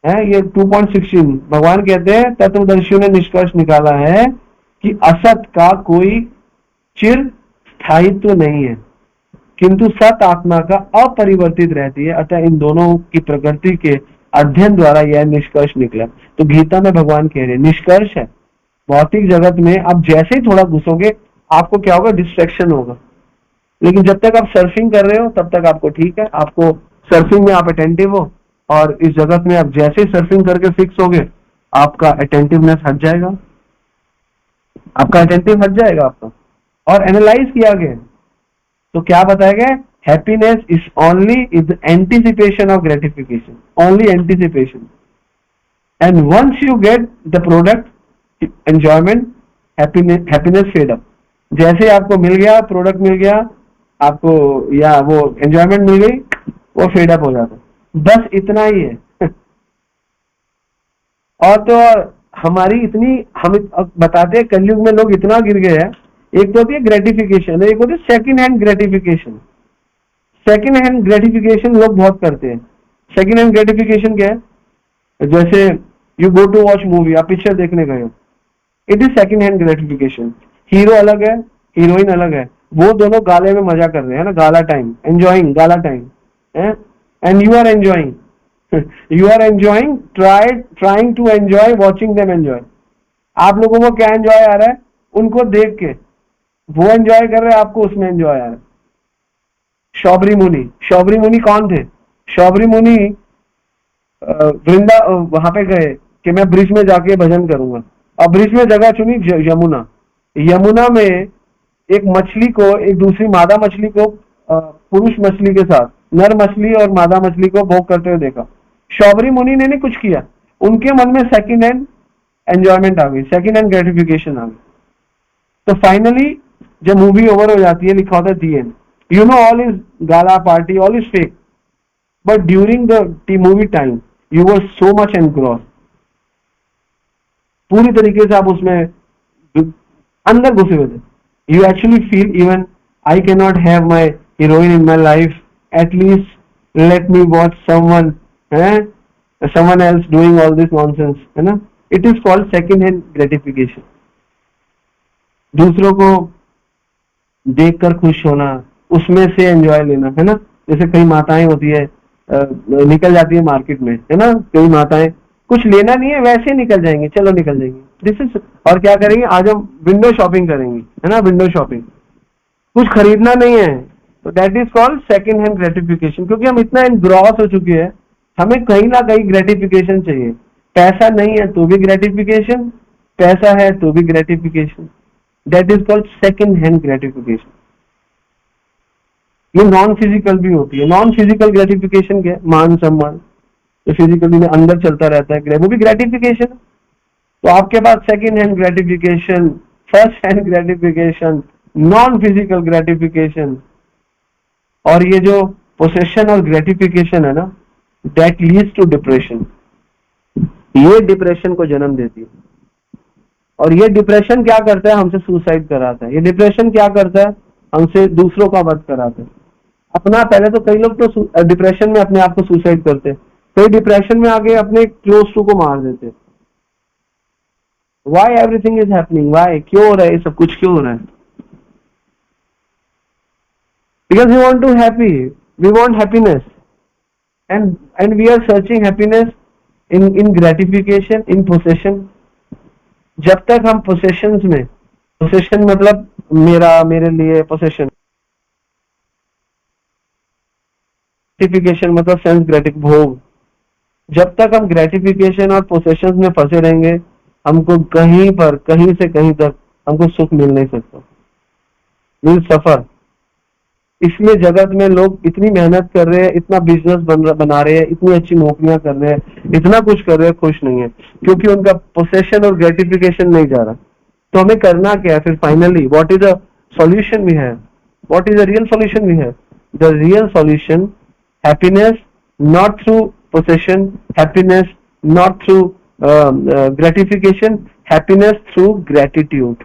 है, ये 2.16 भगवान कहते हैं, तत्वदर्शियों ने निष्कर्ष निकाला है कि असत का कोई चिर स्थायित्व नहीं है, किंतु सत आत्मा का अपरिवर्तित रहती है। अतः इन दोनों की प्रकृति के अध्ययन द्वारा यह निष्कर्ष निकला। तो गीता में भगवान कह रहे हैं निष्कर्ष है, भौतिक जगत में आप जैसे ही थोड़ा घुसोगे आपको क्या होगा, डिस्ट्रैक्शन होगा। लेकिन जब तक आप सर्फिंग कर रहे हो तब तक आपको ठीक है, आपको सर्फिंग में आप अटेंटिव हो, और इस जगत में आप जैसे ही सर्फिंग करके फिक्स होगे आपका अटेंटिवनेस हट जाएगा, आपका अटेंटिव हट जाएगा आपका। और एनालाइज किया गया तो क्या बताया गया, happiness is only is anticipation of gratification, only anticipation, and once you get the product enjoyment, happiness fade up. जैसे आपको मिल गया, प्रोडक्ट मिल गया आपको, या वो एंजॉयमेंट मिल गई, वो फेड अप हो जाता है, बस इतना ही है। और तो हमारी इतनी, हम बताते हैं कलयुग में लोग इतना गिर गए हैं, एक तो होती है ग्रेटिफिकेशन, एक होती है second hand gratification. Second hand gratification लोग बहुत करते हैं। सेकंड हैंड ग्रेटिफिकेशन क्या है, जैसे you go to watch movie, आप पिक्चर देखने गए हो, it is second hand gratification. Hero अलग है, हीरोइन अलग है, वो दोनों गाले में मजा कर रहे हैं ना, gala time, enjoying gala time है, and you are enjoying, you are enjoying, trying to enjoy watching them enjoy. आप लोगों को क्या एंजॉय आ रहा है, उनको देख के वो एंजॉय कर रहे हैं, आपको उसमें एंजॉय आ रहा है। शौबरी मुनि, शौबरी मुनि कौन थे, शौबरी मुनि वृंदा वहां पे गए कि मैं ब्रिज में जाके भजन करूंगा, और ब्रिज में जगह चुनी यमुना। यमुना में एक मछली को, एक दूसरी मादा मछली को पुरुष मछली के साथ, नर मछली और मादा मछली को भोग करते हुए देखा। शौबरी मुनि ने नहीं कुछ किया, उनके मन में सेकंड हैंड एंजॉयमेंट आ गई, सेकंड हैंड ग्रेटिफिकेशन आ गई। तो फाइनली जब मूवी ओवर हो जाती है, लिखा होता है the end, you know all is gala party, all is fake, but during the movie time you were so much engrossed, पूरी तरीके से आप उसमें अंदर घुसे हुए थे। You actually feel even I can not have my heroine in my life, at least let me watch someone someone else doing all this nonsense, है ना। It is called second hand gratification. दूसरों को देखकर खुश होना, उसमें से एंजॉय लेना, है ना। जैसे कई माताएं होती है, निकल जाती है मार्केट में, है ना, कई माताएं कुछ लेना नहीं है वैसे निकल जाएंगे, चलो निकल जाएंगे, दिस इज। और क्या करेंगे, आज हम विंडो शॉपिंग करेंगे, है ना, विंडो शॉपिंग, कुछ खरीदना नहीं है, तो that is called second hand gratification. क्योंकि हम इतना एनग्रॉस हो चुके हैं, हमें कहीं ना कहीं ग्रेटिफिकेशन चाहिए। पैसा नहीं है तो भी ग्रेटिफिकेशन, पैसा है तो भी gratification, that is called second hand gratification. ये नॉन फिजिकल भी होती है। नॉन फिजिकल ग्रेटिफिकेशन क्या है, मान सम्मान, तो फिजिकली में अंदर चलता रहता है, वो भी ग्रेटिफिकेशन। तो आपके पास second hand gratification, first hand gratification, non physical gratification, और ये जो पोसेशन और ग्रेटिफिकेशन है ना, दैट लीड्स टू डिप्रेशन। ये डिप्रेशन को जन्म देती है। और ये डिप्रेशन क्या करता है, हमसे सुसाइड कराता है। ये डिप्रेशन क्या करता है, हमसे दूसरों का वध कराता है। अपना पहले तो कई लोग तो डिप्रेशन में अपने आप को सुसाइड करते हैं, कई डिप्रेशन में आके अपने क्लोज टू को मार देते हैं। Why everything is happening, why, क्यों हो रहा है ये सब कुछ, क्यों हो रहा है? Because we want to happy, we want happiness, and we are searching happiness in gratification, in possession। जब तक हम possessions में पोसेशन मतलब मेरा, मेरे लिए पोसेशन। ग्रेटिफिकेशन मतलब सेंस ग्रेटिक, भोग। जब तक हम ग्रेटिफिकेशन और पोसेशन में फंसे रहेंगे, हमको कहीं पर, कहीं से कहीं तक हमको सुख मिल नहीं सकता, विल सफर। इसलिए जगत में लोग इतनी मेहनत कर रहे हैं, इतना बिजनेस बना रहे हैं, इतनी अच्छी नौकरियां कर रहे हैं, इतना कुछ कर रहे हैं, खुश नहीं है, क्योंकि उनका पोसेशन और ग्रेटिफिकेशन नहीं जा रहा। तो हमें करना क्या है फिर finally? What is the solution we have? What is the real solution we have? The real solution, happiness not through possession, happiness not through gratification, happiness through gratitude.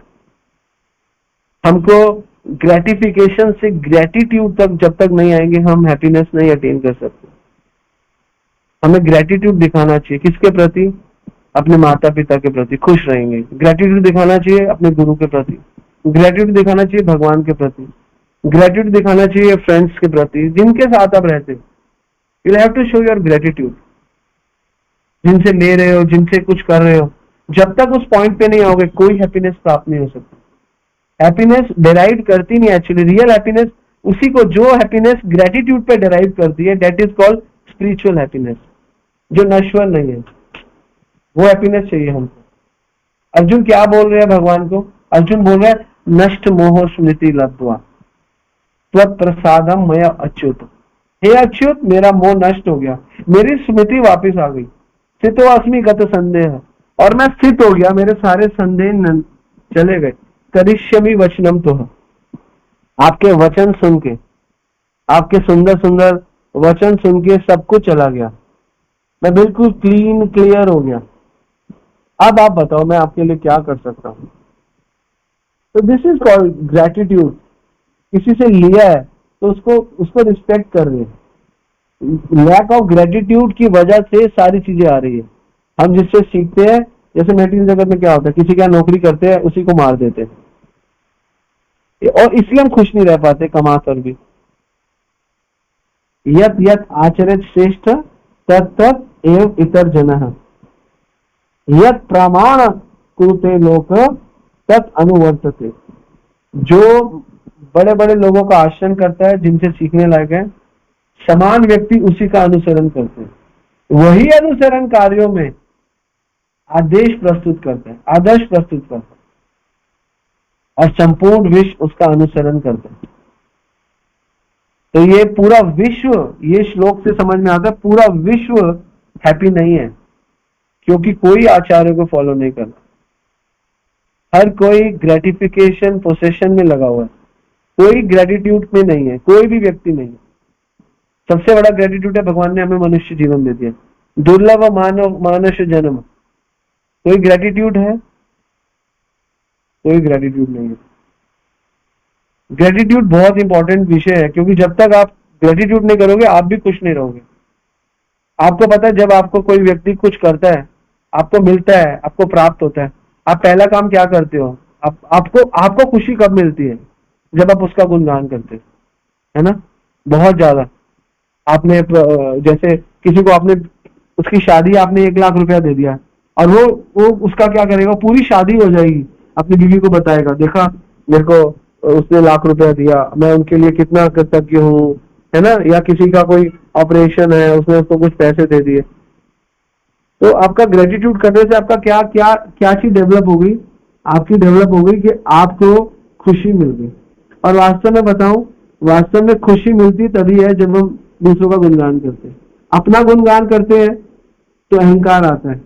हमको ग्रेटिफिकेशन से ग्रेटिट्यूड तक जब तक नहीं आएंगे, हम हैप्पीनेस नहीं attain कर सकते। हमें ग्रेटिट्यूड दिखाना चाहिए किसके प्रति? अपने माता पिता के प्रति, खुश रहेंगे। ग्रेटिट्यूड दिखाना चाहिए अपने गुरु के प्रति, ग्रेटिट्यूड दिखाना चाहिए भगवान के प्रति, ग्रेटिट्यूड दिखाना चाहिए फ्रेंड्स के प्रति जिनके साथ आप रहते। You have to show your gratitude. जिनसे ले रहे हो, जिनसे कुछ कर रहे हो, जब तक उस पॉइंट पे नहीं आओगे, कोई हैप्पीनेस प्राप्त नहीं हो सकती। हैप्पीनेस डिराइव करती नहीं, एक्चुअली रियल हैप्पीनेस उसी को, जो हैप्पीनेस ग्रेटिट्यूड पे डिराइव करती है, that is called spiritual happiness, जो नश्वर नहीं है। वो हैप्पीनेस चाहिए हमको। अर्जुन क्या बोल रहे हैं भगवान को? अर्जुन बोल रहे हैं, नष्ट मोह स्मृति लब्ध्वा त्वत् प्रसादम मया अच्युत। हे अच्युत, मेरा मोह नष्ट हो गया, मेरी स्मृति वापस आ गई। स्थितो अस्मि गत संदेह, और मैं स्थित हो गया, मेरे सारे संदेह चले गए। करिष्यमि वचनम तो, आपके वचन सुन के, आपके सुंदर सुंदर वचन सुन के सब कुछ चला गया, मैं बिल्कुल क्लीन क्लियर हो गया। अब आप बताओ मैं आपके लिए क्या कर सकता हूं? तो दिस इज कॉल्ड ग्रेटिट्यूड। किसी से लिया है तो उसको रिस्पेक्ट कर रहे हैं। लैक ऑफ ग्रेटिट्यूड की वजह से सारी चीजें आ रही है। हम जिससे सीखते हैं, जैसे मेडिकल जगत में क्या होता है, किसी का नौकरी करते हैं, उसी को मार देते हैं, और इसलिए हम खुश नहीं रह पाते कमा कर भी। यत यत आचरित श्रेष्ठ तत् तत् एव इतर जनः, यत प्रमाण कुरुते लोक तत् अनुवर्तते। जो बड़े बड़े लोगों का आचरण करता है, जिनसे सीखने लायक है, समान व्यक्ति उसी का अनुसरण करते हैं। वही अनुसरण कार्यों में आदेश प्रस्तुत करते हैं, आदर्श प्रस्तुत करते हैं, और संपूर्ण विश्व उसका अनुसरण करते हैं। तो ये पूरा विश्व, ये श्लोक से समझ में आता है, पूरा विश्व हैप्पी नहीं है, क्योंकि कोई आचार्य को फॉलो नहीं करता। हर कोई ग्रेटिफिकेशन पोसेशन में लगा हुआ है, कोई ग्रेटिट्यूड में नहीं है, कोई भी व्यक्ति नहीं है। सबसे बड़ा ग्रेटिट्यूड है, भगवान ने हमें मनुष्य जीवन दे दिया, दुर्लभ मानव मानुष जन्म। कोई ग्रेटिट्यूड है? कोई ग्रेटिट्यूड नहीं है। ग्रेटिट्यूड बहुत इंपॉर्टेंट विषय है, क्योंकि जब तक आप ग्रेटिट्यूड नहीं करोगे, आप भी खुश नहीं रहोगे। आपको पता है, जब आपको कोई व्यक्ति कुछ करता है, आपको मिलता है, आपको प्राप्त होता है, आप पहला काम क्या करते हो? आपको खुशी कब मिलती है? जब आप उसका गुणगान करते है ना, बहुत ज्यादा। आपने जैसे किसी को, आपने उसकी शादी, आपने 1 लाख रुपया दे दिया, और वो उसका क्या करेगा? पूरी शादी हो जाएगी, अपनी बीवी को बताएगा, देखा मेरे को उसने 1 लाख रुपया दिया, मैं उनके लिए कितना कृतज्ञ हूँ, है ना। या किसी का कोई ऑपरेशन है, उसने उसको कुछ पैसे दे दिए। तो आपका ग्रेटिट्यूड करने से आपका क्या क्या क्या चीज डेवलप हो गई? आपकी डेवलप हो गई कि आपको खुशी मिल गई। और वास्तव में बताऊं, वास्तव में खुशी मिलती तभी है जब हम दूसरों का गुणगान करते हैं। अपना गुणगान करते हैं तो अहंकार आता है,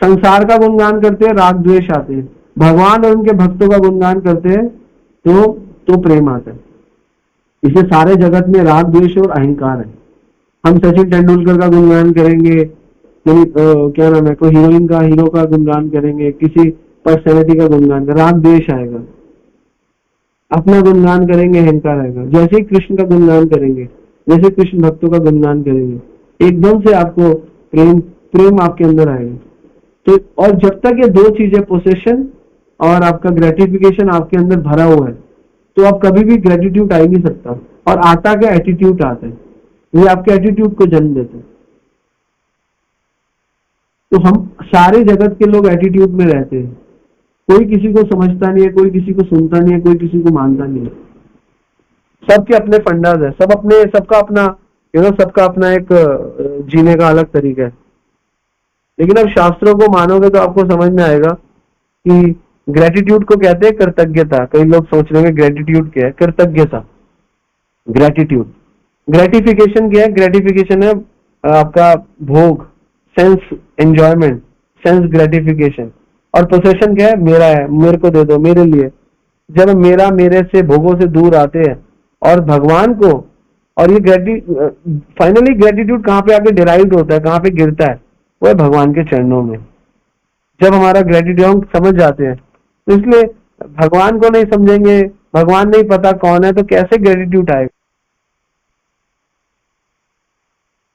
संसार का गुणगान करते हैं राग द्वेष आते हैं, भगवान और उनके भक्तों का गुणगान करते हैं तो प्रेम आता है। इसे सारे जगत में राग द्वेष और अहंकार है। हम सचिन तेंदुलकर का गुणगान करेंगे, क्या नाम है, कोई हीरोइन का, हीरो का गुणगान करेंगे, किसी पर्सनैलिटी का गुणगान, राग द्वेष आएगा। अपना गुणगान करेंगे, अहंकार आएगा। जैसे ही कृष्ण का गुणगान करेंगे, जैसे कृष्ण भक्तों का गुणगान करेंगे, एकदम से आपको प्रेम आपके अंदर आएगा। तो और जब तक ये दो चीजें, पोसेशन और आपका ग्रेटिफिकेशन आपके अंदर भरा हुआ है, तो आप कभी भी ग्रेटिट्यूड आ ही नहीं सकता। और आता क्या? एटीट्यूड आता है, ये आपके एटीट्यूड को जन्म देते हैं। तो हम सारे जगत के लोग एटीट्यूड में रहते हैं, कोई किसी को समझता नहीं है, कोई किसी को सुनता नहीं है, कोई किसी को मानता नहीं है। सबके अपने फंडाज है, सबका अपना सबका अपना एक जीने का अलग तरीका है। लेकिन अब शास्त्रों को मानोगे तो आपको समझ में आएगा कि ग्रेटिट्यूड को कहते हैं कृतज्ञता। कई लोग सोच रहे हैं ग्रेटिट्यूड क्या है, कृतज्ञता। ग्रेटिट्यूड, ग्रेटिफिकेशन क्या है? ग्रेटिफिकेशन है आपका भोग, सेंस एंजॉयमेंट, सेंस ग्रेटिफिकेशन। और पोसेशन क्या है? मेरा है, मेरे को दे दो, मेरे लिए। जब मेरा मेरे से भोगों से दूर आते हैं और भगवान को, और ये फाइनली ग्रेटिट्यूड कहाँ पे आके डिराइव होता है, कहाँ पे गिरता है? वो है भगवान के चरणों में। जब हमारा ग्रेटिट्यूड हम समझ जाते हैं, तो इसलिए भगवान को नहीं समझेंगे, भगवान नहीं पता कौन है, तो कैसे ग्रेटिट्यूड आएगा?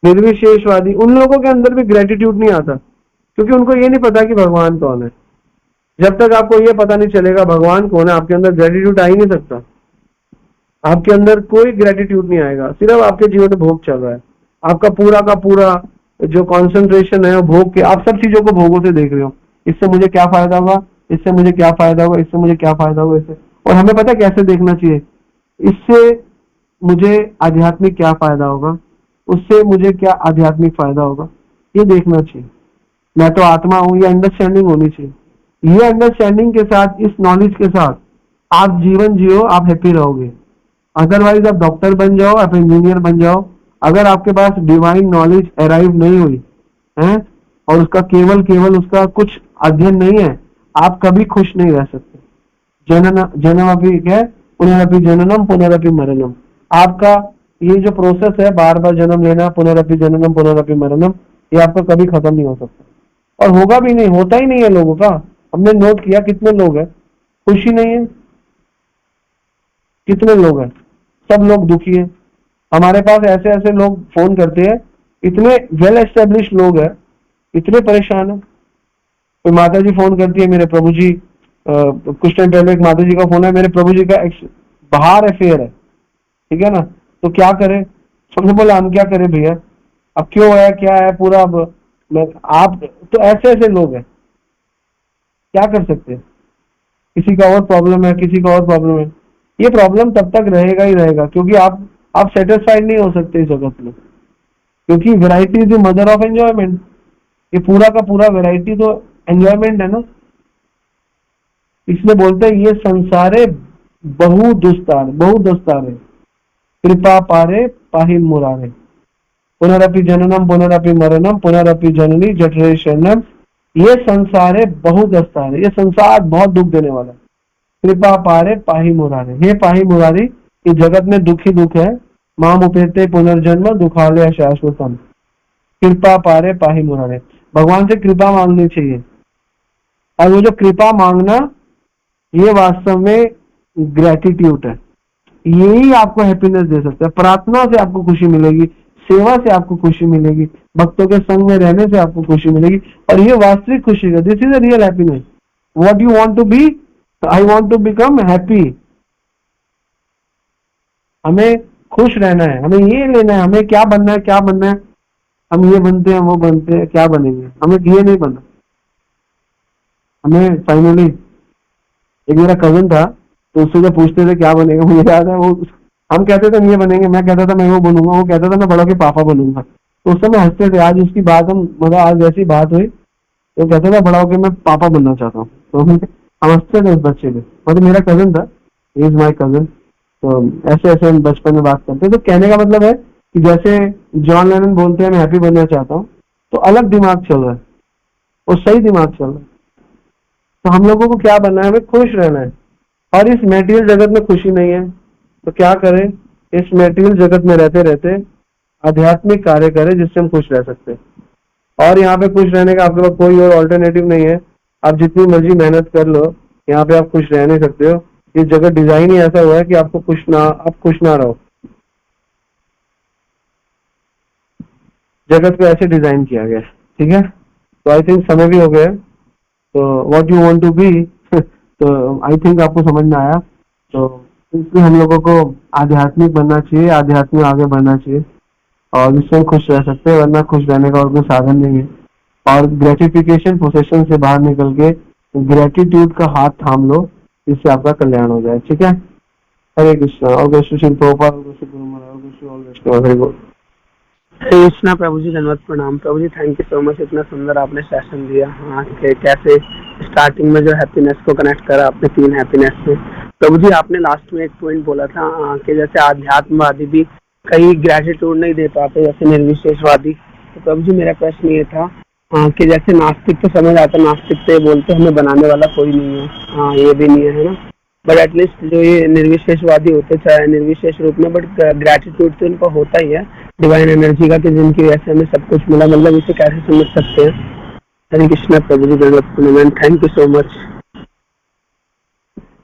निर्विशेषवादी, उन लोगों के अंदर भी ग्रेटिट्यूड नहीं आता, क्योंकि उनको ये नहीं पता कि भगवान कौन है। जब तक आपको ये पता नहीं चलेगा भगवान कौन है, आपके अंदर ग्रेटिट्यूड आ ही नहीं सकता। आपके अंदर कोई ग्रेटिट्यूड नहीं आएगा, सिर्फ आपके जीवन में भोग चल रहा है। आपका पूरा का पूरा जो कंसंट्रेशन है वो भोग के, आप सब चीजों को भोगों से देख रहे हो। इससे मुझे क्या फायदा होगा, इससे मुझे क्या फायदा होगा, इससे मुझे क्या फायदा होगा, इससे। और हमें पता कैसे देखना चाहिए? इससे मुझे आध्यात्मिक क्या फायदा होगा, उससे मुझे क्या आध्यात्मिक फायदा होगा, ये देखना चाहिए। मैं तो आत्मा हूं, ये अंडरस्टैंडिंग होनी चाहिए। ये अंडरस्टैंडिंग के साथ, इस नॉलेज के साथ आप जीवन जियो, आप हैप्पी रहोगे। अदरवाइज आप डॉक्टर बन जाओ, आप इंजीनियर बन जाओ, अगर आपके पास डिवाइन नॉलेज अराइव नहीं हुई है और उसका केवल केवल उसका कुछ अध्ययन नहीं है, आप कभी खुश नहीं रह सकते। जन्म अभी क्या है? पुनरअपि जननम पुनरअपि मरणम। आपका ये जो प्रोसेस है, बार बार जन्म लेना, पुनरअपि जननम पुनरअपि मरणम, ये आपका कभी खत्म नहीं हो सकता, और होगा भी नहीं, होता ही नहीं है लोगों का। हमने नोट किया कितने लोग हैं खुशी नहीं है, कितने लोग हैं, सब लोग दुखी है। हमारे पास ऐसे ऐसे लोग फोन करते हैं, इतने वेल एस्टेब्लिश लोग हैं, इतने परेशान है। कोई माता जी फोन करती है, मेरे प्रभु जी, कुछ टाइम पहले एक माता जी का फोन है, मेरे प्रभु जी का बाहर अफेयर है, ठीक है ना, तो क्या करें? सबने बोला हम क्या करें भैया, अब क्यों है, क्या है पूरा। आप तो ऐसे ऐसे लोग हैं, क्या कर सकते हैं? किसी का और प्रॉब्लम है, किसी का और प्रॉब्लम है। ये प्रॉब्लम तब तक रहेगा ही रहेगा, क्योंकि आप सेटिस्फाइड नहीं हो सकते इस जगत में, क्योंकि variety is the mother of enjoyment. ये पूरा का पूरा वैरायटी तो एंजॉयमेंट है ना। इसलिए बोलते हैं ये संसारे बहु दुस्तारे कृपा पारे पाहि मुरारे। पुनरअपि जननम पुनरअपि मरणम पुनरअपि जननी जठरे शरणम। ये संसार है बहुत दस्तार है, ये संसार बहुत दुख देने वाला है। कृपा पारे पाही मुरारे, हे पाही मुरारी, इस जगत में दुख ही दुख है। माम उपेते पुनर्जन्म दुखालय शाश्वतम। कृपा पारे पाही मुरारे, भगवान से कृपा मांगनी चाहिए। और वो जो कृपा मांगना, ये वास्तव में ग्रेटिट्यूड है। यही आपको हैप्पीनेस दे सकता है। प्रार्थना से आपको खुशी मिलेगी, सेवा से आपको खुशी मिलेगी, भक्तों के संग में रहने से आपको खुशी मिलेगी, और ये वास्तविक खुशी है। This is a real happiness. What you want to be, I want to become happy. हमें खुश रहना है, हमें ये लेना है, हमें क्या बनना है, क्या बनना है। हम ये बनते हैं, वो बनते हैं, क्या बनेंगे, हमें ये नहीं बनना। हमें फाइनली, एक मेरा कजन था, तो उससे जब पूछते थे क्या बनेगा, मुझे याद है वो, हम कहते थे ये बनेंगे, मैं कहता था मैं वो बनूंगा, वो कहता था मैं बड़ा के पापा बनूंगा। तो उस समय हंसते थे। आज उसकी बात हम, मतलब आज ऐसी बात हुई, तो कहता था बड़ा होकर मैं पापा बनना चाहता हूँ। तो हम हंसते थे उस बच्चे पे। मतलब मेरा कजन था, इज माई कजन। तो ऐसे ऐसे हम बचपन में बात करते। तो कहने का मतलब है कि जैसे जॉन लेनन बोलते हैं मैं हैप्पी बनना चाहता हूँ, तो अलग दिमाग चल रहा है और सही दिमाग चल रहा है। तो हम लोगों को क्या बनना है, हमें खुश रहना है। और इस मेटीरियल जगत में खुशी नहीं है, तो क्या करें? इस मेटीरियल जगत में रहते रहते आध्यात्मिक कार्य करें जिससे हम खुश रह सकते हैं। और यहाँ पे खुश रहने का आपके पास कोई और ऑल्टरनेटिव नहीं है। आप जितनी मर्जी मेहनत कर लो, यहाँ पे आप खुश रह नहीं सकते हो। इस जगह डिजाइन ही ऐसा हुआ है कि आप खुश ना रहो। जगत को ऐसे डिजाइन किया गया, ठीक है। तो आई थिंक समय भी हो गया। तो what you want to be, तो आई थिंक आपको समझ में आया। तो इसलिए हम लोगों को आध्यात्मिक बनना चाहिए, आध्यात्मिक आगे बढ़ना चाहिए, और इससे हम खुश रह सकते हैं। वरना खुश रहने का और कोई साधन नहीं है। और ग्रेटिफिकेशन पोसेशन से बाहर निकल के ग्रेटिट्यूड का हाथ थाम लो, इससे आपका कल्याण हो जाए। ठीक है, हरे कृष्णा। और कृष्ण श्री प्रभुपाद, और कृष्ण गुरु महाराज, और कृष्ण ऑल वैष्णव। हरे बोल। कृष्णा प्रभु जी, धन्यवाद, प्रणाम प्रभु जी, थैंक यू सो मच, इतना सुंदर आपने सेशन दिया। हाँ, कैसे स्टार्टिंग में जो हैप्पीनेस को कनेक्ट करा आपने 3 हैप्पीनेस से। प्रभु जी, आपने लास्ट में एक पॉइंट बोला था कि जैसे आध्यात्मवादी भी कई ग्रेटिट्यूड नहीं दे पाते जैसे निर्विशेषवादी। तो प्रभु जी, मेरा प्रश्न ये था कि जैसे नास्तिक तो समझ आता, नास्तिक से बोलते हमें बनाने वाला कोई नहीं है, हाँ ये भी नहीं है ना, बट एटलीस्ट जो ये निर्विशेषवादी होते चाहे निर्विशेष रूप में, बट ग्रेटिट्यूड तो इनको होता ही है डिवाइन एनर्जी का कि जिनकी वजह से हमें सब कुछ मिला, मतलब इसे कैसे समझ सकते हैं। हरे कृष्णा प्रभु जी, धन्यवाद, थैंक यू सो मच।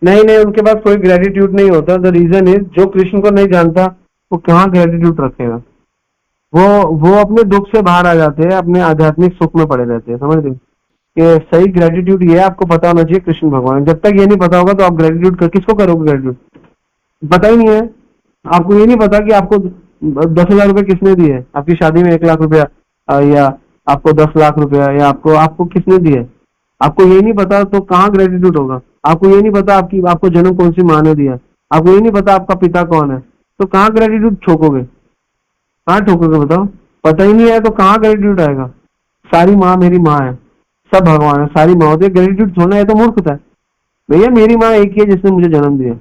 नहीं, उनके पास कोई ग्रेटिट्यूड नहीं होता। द रीजन इज, जो कृष्ण को नहीं जानता वो कहाँ ग्रेटिट्यूड रखेगा। वो अपने दुख से बाहर आ जाते हैं, अपने आध्यात्मिक सुख में पड़े रहते हैं। समझ रहे कि सही ग्रेटिट्यूड ये है, आपको पता होना चाहिए कृष्ण भगवान। जब तक ये नहीं पता होगा तो आप ग्रेटिट्यूड किसको करोगे? ग्रेटिट्यूड पता ही नहीं है आपको। ये नहीं पता कि आपको 10,000 रुपए किसने दिए, आपकी शादी में 1 लाख रुपया, या आपको 10 लाख रुपया, या आपको किसने दिए, आपको ये नहीं पता तो कहाँ ग्रेटिट्यूड होगा। आपको ये नहीं पता आपको जन्म कौन सी माँ ने दिया, आपको ये नहीं पता आपका पिता कौन है, तो कहाँ ग्रेटिट्यूड ठोकोगे? कहाँ ठोकोगे बताओ? पता ही नहीं है तो कहाँ ग्रेटिट्यूड आएगा? सारी माँ मेरी माँ है, सब भगवान है, सारी माँ होती है। ग्रेटिट्यूड थोड़ा है तो मूर्खता है। भैया मेरी माँ एक ही है जिसने मुझे जन्म दिया,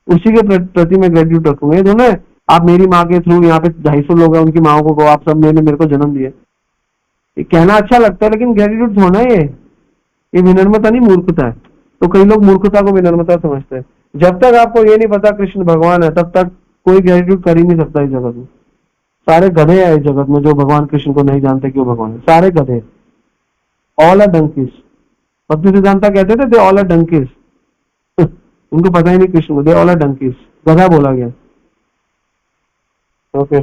उसी के प्रति मैं ग्रेटिट्यूड रखूंगा। ये दोनों है, आप मेरी माँ के थ्रू यहाँ पे 250 लोग हैं, उनकी माओ को कहो आप सब ने मेरे को जन्म दिया। ये कहना अच्छा लगता है लेकिन ग्रेटिट्यूड थोड़ा है ये विनम्रता नहीं, मूर्खता है। तो कई लोग मूर्खता को विनम्रता समझते हैं। जब तक आपको ये नहीं पता कृष्ण भगवान है तब तक कोई ग्रेटिट्यूड कर ही नहीं सकता इस जगत में। सारे गधे हैं इस जगत में जो भगवान कृष्ण को नहीं जानते क्यों भगवान है। सारे गधे, ऑल आर डंकीज। भक्ति सिद्धांता कहते थे दे ऑल आर डंकीज। उनको पता ही नहीं कृष्ण को, दे ऑल आर डंकीज, गधा बोला गया। ओके,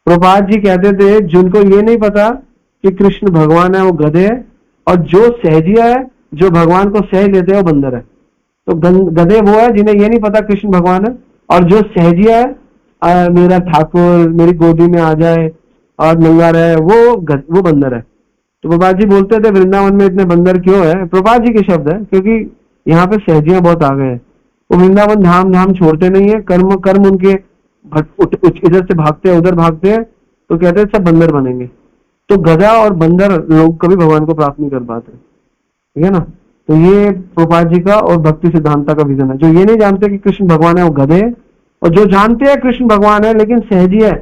प्रभुपाद जी कहते थे जिनको ये नहीं पता कि कृष्ण भगवान है वो गधे है, और जो सहजिया है जो भगवान को सह लेते हैं वो बंदर है। तो गधे वो है जिन्हें ये नहीं पता कृष्ण भगवान है, और जो सहजिया है मेरा ठाकुर मेरी गोदी में आ जाए और नंगा रहे, वो बंदर है। तो प्रभुपाद जी बोलते थे वृंदावन में इतने बंदर क्यों है? प्रभुपाद जी के शब्द है, क्योंकि यहाँ पे सहजियां बहुत आ गए हैं। वो वृंदावन धाम धाम छोड़ते नहीं है, कर्म कर्म उनके इधर से भागते हैं उधर भागते हैं, तो कहते हैं सब बंदर बनेंगे। तो गधा और बंदर लोग कभी भगवान को प्राप्त नहीं कर पाते। ठीक है ना? तो ये प्रभुपाद जी का और भक्ति सिद्धांता का विजन है। जो ये नहीं जानते कि कृष्ण भगवान है वो गधे है, और जो जानते हैं कृष्ण भगवान है लेकिन सहजी है,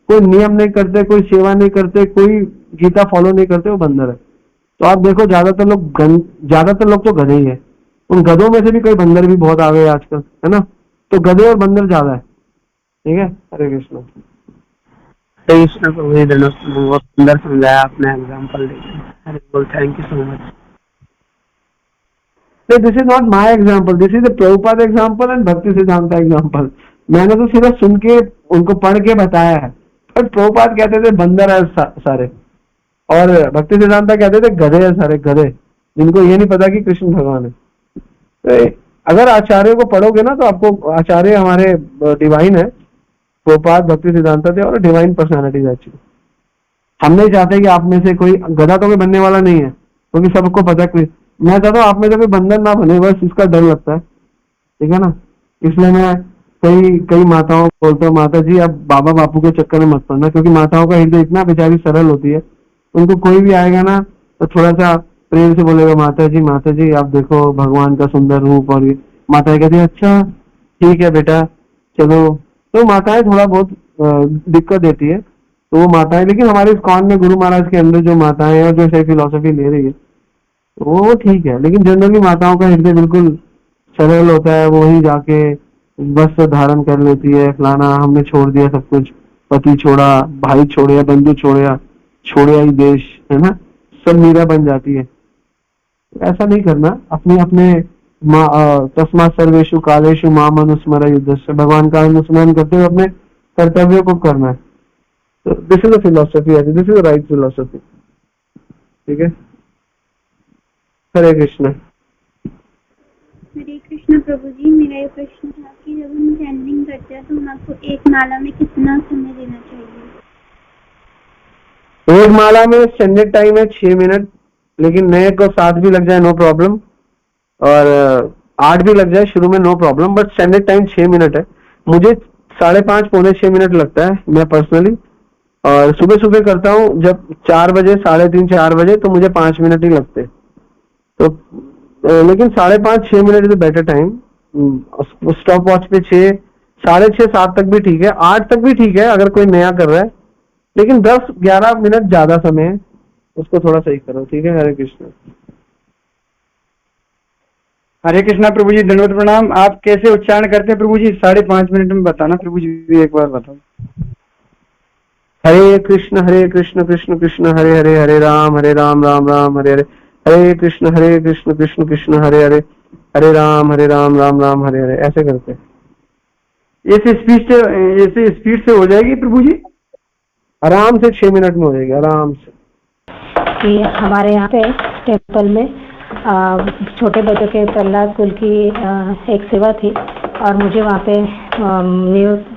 कोई नियम नहीं करते, कोई सेवा नहीं करते, कोई गीता फॉलो नहीं करते, वो बंदर है। तो आप देखो ज्यादातर लोग तो गधे ही है। उन गधों में से भी कई बंदर भी बहुत आ गए आजकल, है ना? तो गधे और बंदर ज्यादा है। ठीक है, हरे कृष्ण। कृष्ण प्रभु जी, बहुत सुंदर समझाया आपने एग्जाम्पल देके। हरे बोल, thank you so much. This is not my example, this is the Prabhupada example and भक्ति सिद्धांता एग्जाम्पल। मैंने तो सिर्फ सुन के उनको पढ़ के बताया है। पर प्रभुपाद कहते थे बंदर है सारे, और भक्ति सिद्धांता कहते थे गधे है सारे, गधे जिनको ये नहीं पता कि कृष्ण भगवान है। तो अगर आचार्यों को पढ़ोगे ना तो आपको, आचार्य हमारे डिवाइन है, प्रभुपाद भक्ति सिद्धांता थे और डिवाइन पर्सनालिटीज एक्चुअली। हम नहीं चाहते कि आप में से कोई गधा तो कोई बनने वाला नहीं है, क्योंकि सबको पता है। मैं चाहता हूँ आप में से कोई बंधन ना बने, बस इसका डर लगता है। ठीक है ना? इसलिए मैं कई माताओं को बोलता हूँ, माता जी आप बाबा बापू के चक्कर में मत पड़ना, क्योंकि माताओं का हृदय इतना बेचारी सरल होती है। उनको कोई भी आएगा ना तो थोड़ा सा प्रेम से बोलेगा माता जी आप देखो भगवान का सुंदर रूप, और ये माताएं कहती है अच्छा ठीक है बेटा चलो। तो माताएं थोड़ा बहुत दिक्कत देती है, तो वो माताएं, लेकिन हमारे इस्कॉन में गुरु महाराज के अंदर जो माताएं हैं और जो सही फिलोसफी ले रही है वो ठीक है। लेकिन जनरली माताओं का हृदय बिल्कुल सरल होता है, वो ही जाके वस्त्र धारण कर लेती है, फलाना हमने छोड़ दिया सब कुछ, पति छोड़ा, भाई छोड़े, बंधु छोड़े ही देश, है ना, सब मीरा बन जाती है। ऐसा नहीं करना। अपने अपने तस्मात् सर्वेषु कालेषु माम अनुस्मर युद्धस्य, भगवान का अनुस्मरण करते हुए अपने कर्तव्यों को करना है। तो this is a philosophy, this is right philosophy. ठीक है, हरे कृष्ण। हरे कृष्ण प्रभु जी, मेरा ये प्रश्न था कि जब हम चैंटिंग करते हैं तो हमको एक माला में कितना समय देना चाहिए? एक माला में स्टैंडर्ड टाइम है 6 मिनट, लेकिन नए को 7 भी लग जाए नो प्रॉब्लम, और 8 भी लग जाए शुरू में no problem, but standard time 6 minute है। मुझे 5:30 पौने 6 मिनट लगता है मैं पर्सनली, और सुबह सुबह करता हूँ जब 4 बजे, 3:30 4 बजे, तो मुझे 5 मिनट ही लगते। तो लेकिन 5:30 6 minute is better time. Stop watch पे 6, 6:30 7 तक भी ठीक है, 8 तक भी ठीक है अगर कोई नया कर रहा है, लेकिन 10-11 मिनट ज्यादा समय है, उसको थोड़ा सही करो, ठीक है। हरे कृष्ण। हरे कृष्णा प्रभु जी, दंडवत प्रणाम। आप कैसे उच्चारण करते हैं प्रभु जी? 5.5 मिनट में बताना प्रभु जी, भी एक बार बताओ। हरे कृष्ण कृष्ण कृष्ण हरे हरे, हरे राम राम राम हरे हरे, हरे कृष्ण कृष्ण कृष्ण हरे हरे, हरे राम राम हरे हरे, ऐसे करते हैं। ऐसे स्पीड से हो जाएगी प्रभु जी? आराम से 6 मिनट में हो जाएगी, आराम से। कि हमारे यहाँ पे टेम्पल में छोटे बच्चों के प्रहलाद स्कूल की एक सेवा थी, और मुझे वहाँ पे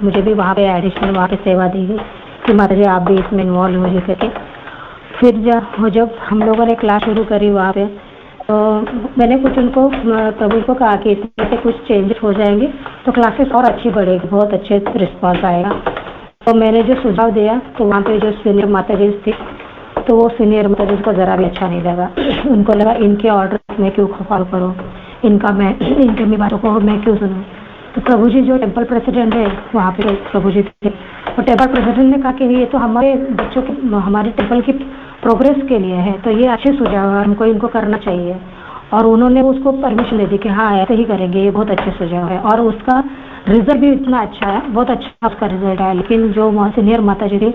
मुझे भी वहाँ पे एडिशनल वहाँ पे सेवा दी गई कि माता जी आप भी इसमें इन्वॉल्व हो करके। फिर जब हम लोगों ने क्लास शुरू करी वहाँ पे, तो मैंने कुछ उनको प्रभु को कहा कि इसमें से कुछ चेंजेस हो जाएंगे तो क्लासेस और अच्छी बढ़ेगी, बहुत अच्छे रिस्पॉन्स आएगा। तो मैंने जो सुझाव दिया, तो वहाँ पे जो सीनियर माता जी थी, तो वो सीनियर माता जी को ज़रा भी अच्छा नहीं लगा। उनको लगा इनके ऑर्डर मैं क्यों फॉलो करूँ, इनके भी बातों को मैं क्यों सुनूँ। तो प्रभु जी जो टेम्पल प्रेसिडेंट है वहाँ पे प्रभु जी थे, तो टेम्पल प्रेसिडेंट ने कहा कि ये तो हमारे बच्चों की, हमारे टेम्पल की प्रोग्रेस के लिए है, तो ये अच्छे सुझाव है, हमको इनको करना चाहिए। और उन्होंने उसको परमिशन दे दी कि हाँ ऐसे ही करेंगे, ये बहुत अच्छे सुझाव है, और उसका रिजल्ट भी इतना अच्छा है, बहुत अच्छा उसका रिजल्ट है। लेकिन जो सीनियर माता जी थी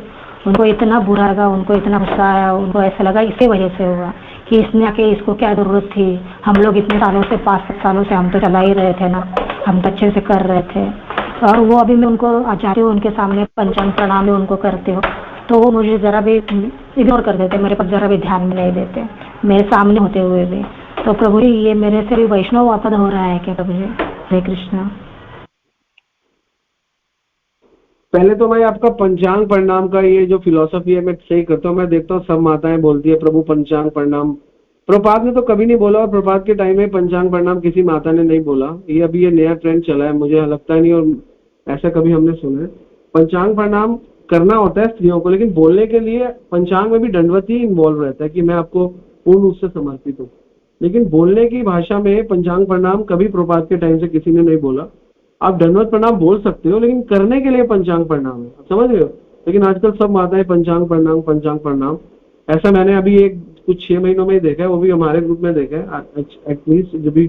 उनको इतना बुरा लगा, उनको इतना गुस्सा आया, उनको ऐसा लगा इसी वजह से हुआ कि इसने आके इसको क्या जरूरत थी, हम लोग इतने सालों से 5-7 सालों से हम तो चला ही रहे थे ना, हम तो अच्छे से कर रहे थे। और वो अभी मैं उनको जाती हूँ उनके सामने पंचांग प्रणाम में उनको करते हो, तो वो मुझे ज़रा भी इग्नोर कर देते, मेरे पास ज़रा भी ध्यान में नहीं देते, मेरे सामने होते हुए भी। तो प्रभु जी ये मेरे से भी वैष्णव वापद हो रहा है क्या प्रभु जी? हरे कृष्णा। पहले तो मैं आपका पंचांग प्रणाम का ये जो फिलॉसफी है मैं सही करता हूँ। मैं देखता हूँ सब माताएं बोलती है प्रभु पंचांग प्रणाम, प्रभुपाद ने तो कभी नहीं बोला, और प्रभुपाद के टाइम में पंचांग प्रणाम किसी माता ने नहीं बोला। ये अभी ये नया ट्रेंड चला है, मुझे लगता नहीं और ऐसा कभी हमने सुना है। पंचांग प्रणाम करना होता है स्त्रियों को, लेकिन बोलने के लिए पंचांग में भी दंडवत ही इन्वॉल्व रहता है कि मैं आपको पूर्ण रूप से समर्पित हूँ। लेकिन बोलने की भाषा में पंचांग प्रणाम कभी प्रभुपाद के टाइम से किसी ने नहीं बोला। आप दंडवत प्रणाम बोल सकते हो, लेकिन करने के लिए पंचांग प्रणाम है, आप समझ रहे हो। लेकिन आजकल सब माताएं पंचांग प्रणाम, ऐसा मैंने अभी एक कुछ 6 महीनों में ही देखा है, वो भी हमारे ग्रुप में देखा है एटलीस्ट, जब भी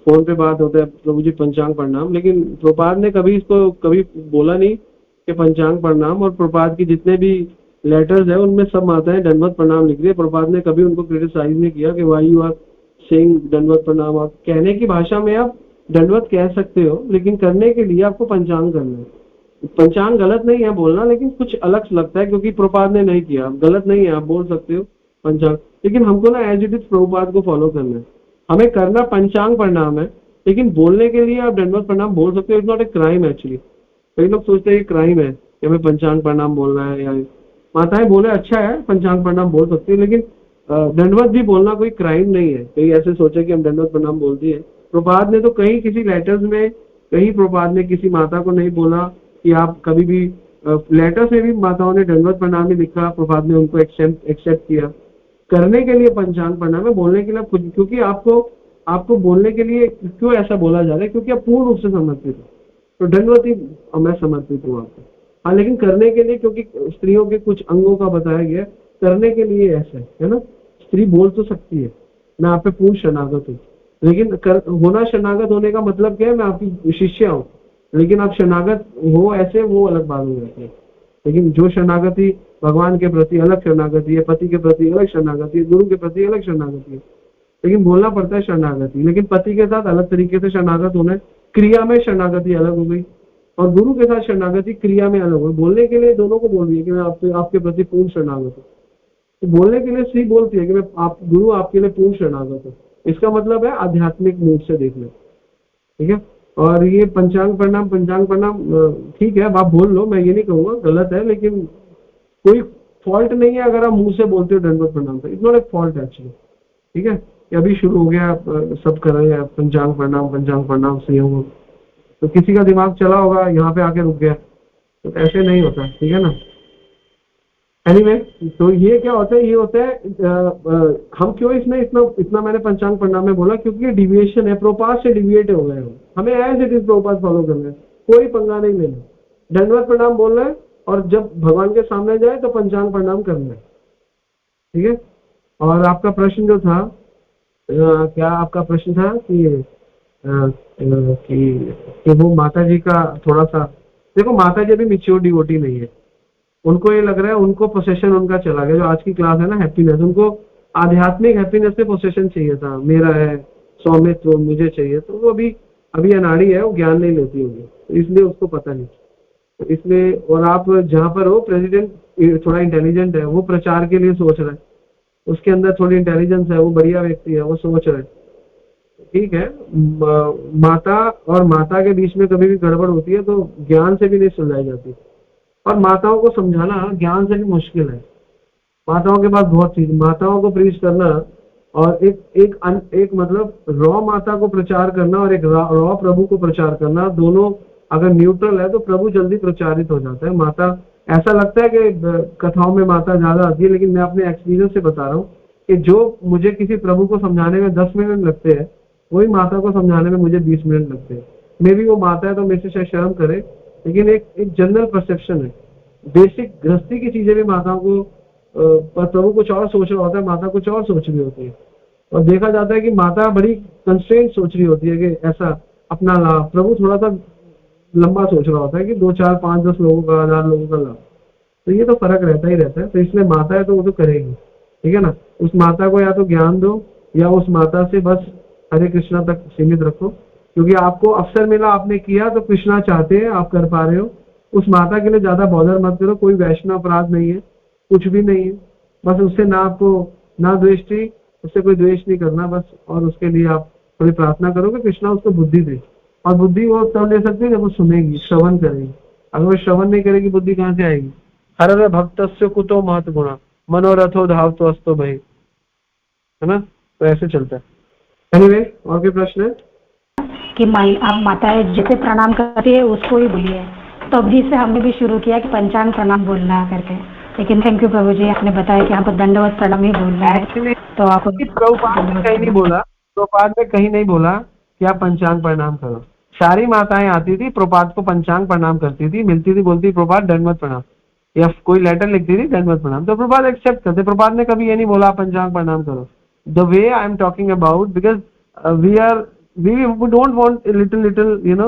फोन पे बात होता है प्रभु जी पंचांग प्रणाम। लेकिन प्रभुपाद ने कभी इसको कभी बोला नहीं कि पंचांग प्रणाम, और प्रभुपाद की जितने भी लेटर्स है उनमें सब माताएं दंडवत प्रणाम लिख रही है। प्रभुपाद ने कभी उनको क्रिटिसाइज नहीं किया कि वाई यू आर सेइंग दंडवत प्रणाम। आप कहने की भाषा में आप दंडवत कह सकते हो, लेकिन करने के लिए आपको पंचांग करना है। पंचांग गलत नहीं है बोलना, लेकिन कुछ अलग लगता है क्योंकि प्रभुपाद ने नहीं किया। गलत नहीं है, आप बोल सकते हो पंचांग, लेकिन हमको ना एज इट इज प्रभुपाद को फॉलो करना है। हमें करना पंचांग प्रणाम है, लेकिन बोलने के लिए आप दंडवत प्रणाम बोल सकते हो। It's not a crime actually. कई लोग सोचते हैं क्राइम है कि हमें पंचांग प्रणाम बोलना है, या माताएं बोले अच्छा है पंचांग प्रणाम बोल सकते हैं, लेकिन दंडवत भी बोलना कोई क्राइम नहीं है। कहीं ऐसे सोचे कि हम दंडवत प्रणाम बोल दिए। प्रभुपाद ने तो कहीं किसी लेटर्स में, कहीं प्रभुपाद ने किसी माता को नहीं बोला कि आप कभी भी, लेटर्स में भी माताओं ने दंडवत प्रणाम ही लिखा, प्रभुपाद ने उनको एक्सेप्ट किया। करने के लिए पंचांग प्रणाम है, बोलने के लिए खुद, क्योंकि आपको बोलने के लिए क्यों ऐसा बोला जा रहा है, क्योंकि आप पूर्ण रूप से समर्पित हो, तो दंडवत ही मैं समर्पित हूँ आपको। हाँ, लेकिन करने के लिए, क्योंकि स्त्रियों के कुछ अंगों का बताया गया, करने के लिए ऐसा है ना। स्त्री बोल तो सकती है मैं आप पे पूर्ण शरणागत हूँ, लेकिन होना शरणागत होने का मतलब क्या है, मैं आपकी शिष्या हूँ। लेकिन आप शरणागत हो ऐसे, वो अलग बात हो जाती है। लेकिन जो शरणागति भगवान के प्रति अलग शरणागति है, पति के प्रति अलग शरणागति है, गुरु के प्रति अलग शरणागति है। लेकिन बोलना पड़ता है शरणागति, लेकिन पति के साथ अलग तरीके से शरणागत होना है। क्रिया में शरणागति अलग हो गई, और गुरु के साथ शरणागति क्रिया में अलग हो। बोलने के लिए दोनों को बोल रही है कि मैं आपके प्रति पूर्ण शरणागत हूँ। तो बोलने के लिए स्त्री बोलती है कि मैं गुरु आपके लिए पूर्ण शरणागत हूँ। इसका मतलब है आध्यात्मिक मूड से देखना, ठीक है। और ये पंचांग प्रणाम ठीक है, आप बोल लो, मैं ये नहीं कहूंगा गलत है, लेकिन कोई फॉल्ट नहीं है अगर आप मुंह से बोलते हो दंडवत प्रणाम। It's not a fault actually, ठीक है, कि अभी शुरू हो गया, सब कर रहे हैं पंचांग प्रणाम से हो, तो किसी का दिमाग चला होगा यहाँ पे आके रुक गया, तो ऐसे नहीं होता, ठीक है ना। एनीवे, तो ये क्या होता है, ये होता है हम क्यों इसमें इतना इतना मैंने पंचांग प्रणाम में बोला, क्योंकि डिविएशन है, प्रोपास से डिविएट हो गए हो, हमें एज इट इज प्रोपास फॉलो करना है, कोई पंगा नहीं लेना, दंडवत प्रणाम बोलना है, और जब भगवान के सामने जाए तो पंचांग प्रणाम करना है, ठीक है। और आपका प्रश्न जो था, क्या आपका प्रश्न था कि वो माता जी का थोड़ा सा, देखो माता जी अभी मैच्योर डिवोटी नहीं है, उनको ये लग रहा है, उनको पोसेशन उनका चला गया, जो आज की क्लास है ना हैप्पीनेस, उनको आध्यात्मिक हैप्पीनेस से पोसेशन चाहिए था, मेरा है स्वामित्व मुझे चाहिए, तो वो अभी अनाड़ी है, वो ज्ञान नहीं लेती होगी, तो इसलिए उसको पता नहीं, तो इसलिए। और आप जहाँ पर हो, प्रेसिडेंट थोड़ा इंटेलिजेंट है, वो प्रचार के लिए सोच रहा है, उसके अंदर थोड़ी इंटेलिजेंस है, वो बढ़िया व्यक्ति है, वो सोच रहा है, ठीक है। माता और माता के बीच में कभी भी गड़बड़ होती है तो ज्ञान से भी नहीं सुलझाई जाती, और माताओं को समझाना ज्ञान से भी मुश्किल है, माताओं के पास बहुत चीज, माताओं को प्रीच करना और एक मतलब रॉ माता को प्रचार करना और एक रॉ प्रभु को प्रचार करना, दोनों अगर न्यूट्रल है तो प्रभु जल्दी प्रचारित हो जाता है। माता, ऐसा लगता है कि कथाओं में माता ज्यादा आती है, लेकिन मैं अपने एक्सपीरियंस से बता रहा हूँ कि जो मुझे किसी प्रभु को समझाने में 10 मिनट लगते हैं, वही माता को समझाने में मुझे 20 मिनट लगते हैं। मे भी वो माता है तो मेरे से शायद शर्म करे, लेकिन एक जनरल परसेप्शन है, बेसिक गृहस्थी की चीजें भी माताओं को, पर प्रभु कुछ और सोच रहा होता है, माता कुछ और सोच रही होती है, और देखा जाता है कि माता बड़ी कंस्ट्रेंट सोच रही होती है कि ऐसा अपना लाभ, प्रभु थोड़ा सा लंबा सोच रहा होता है कि 2 4 5 10 लोगों का, 1000 लोगों का लाभ, तो ये तो फर्क रहता ही रहता है। तो इसलिए माता है तो वो तो करेगी, ठीक है ना। उस माता को या तो ज्ञान दो, या उस माता से बस हरे कृष्णा तक सीमित रखो, क्योंकि आपको अवसर मिला, आपने किया, तो कृष्णा चाहते हैं, आप कर पा रहे हो, उस माता के लिए ज्यादा बॉदर मत करो, कोई वैष्णव अपराध नहीं है, कुछ भी नहीं है, बस उससे ना आपको ना द्वेष्टि, उससे कोई द्वेष नहीं करना बस, और उसके लिए आप थोड़ी प्रार्थना करो कि कृष्णा उसको बुद्धि दे, और बुद्धि वो तब ले सकती है जब वो सुनेगी, श्रवण करेगी। अगर वो श्रवण नहीं करेगी, बुद्धि कहाँ से आएगी। हर भक्तस्य कुतो महत् गुणा मनोरथो धावतो अस्तो भय, है ना, तो ऐसे चलता है। एनीवे, और कोई प्रश्न है कि आप माताएं जिसे प्रणाम करती है उसको ही बोलिए, तो अभी से हमने भी शुरू किया कि पंचांग प्रणाम बोलना करके, लेकिन थैंक यू प्रभु जी, आपने बताया कि आपको दंडवत प्रणाम ही बोलना है। तो आपको प्रभुपाद ने कहीं नहीं बोला, प्रभुपाद ने कहीं नहीं बोला कि आप पंचांग प्रणाम करो, सारी माताएं आती थी, प्रभुपाद को पंचांग प्रणाम करती थी, मिलती थी, बोलती प्रभुपाद दंडवत प्रणाम, या कोई लेटर लिखती थी दंडवत प्रणाम, तो प्रभुपाद एक्सेप्ट करते। प्रभुपाद ने कभी ये नहीं बोला पंचांग प्रणाम करो। The way I am talking about, because we don't want little you know,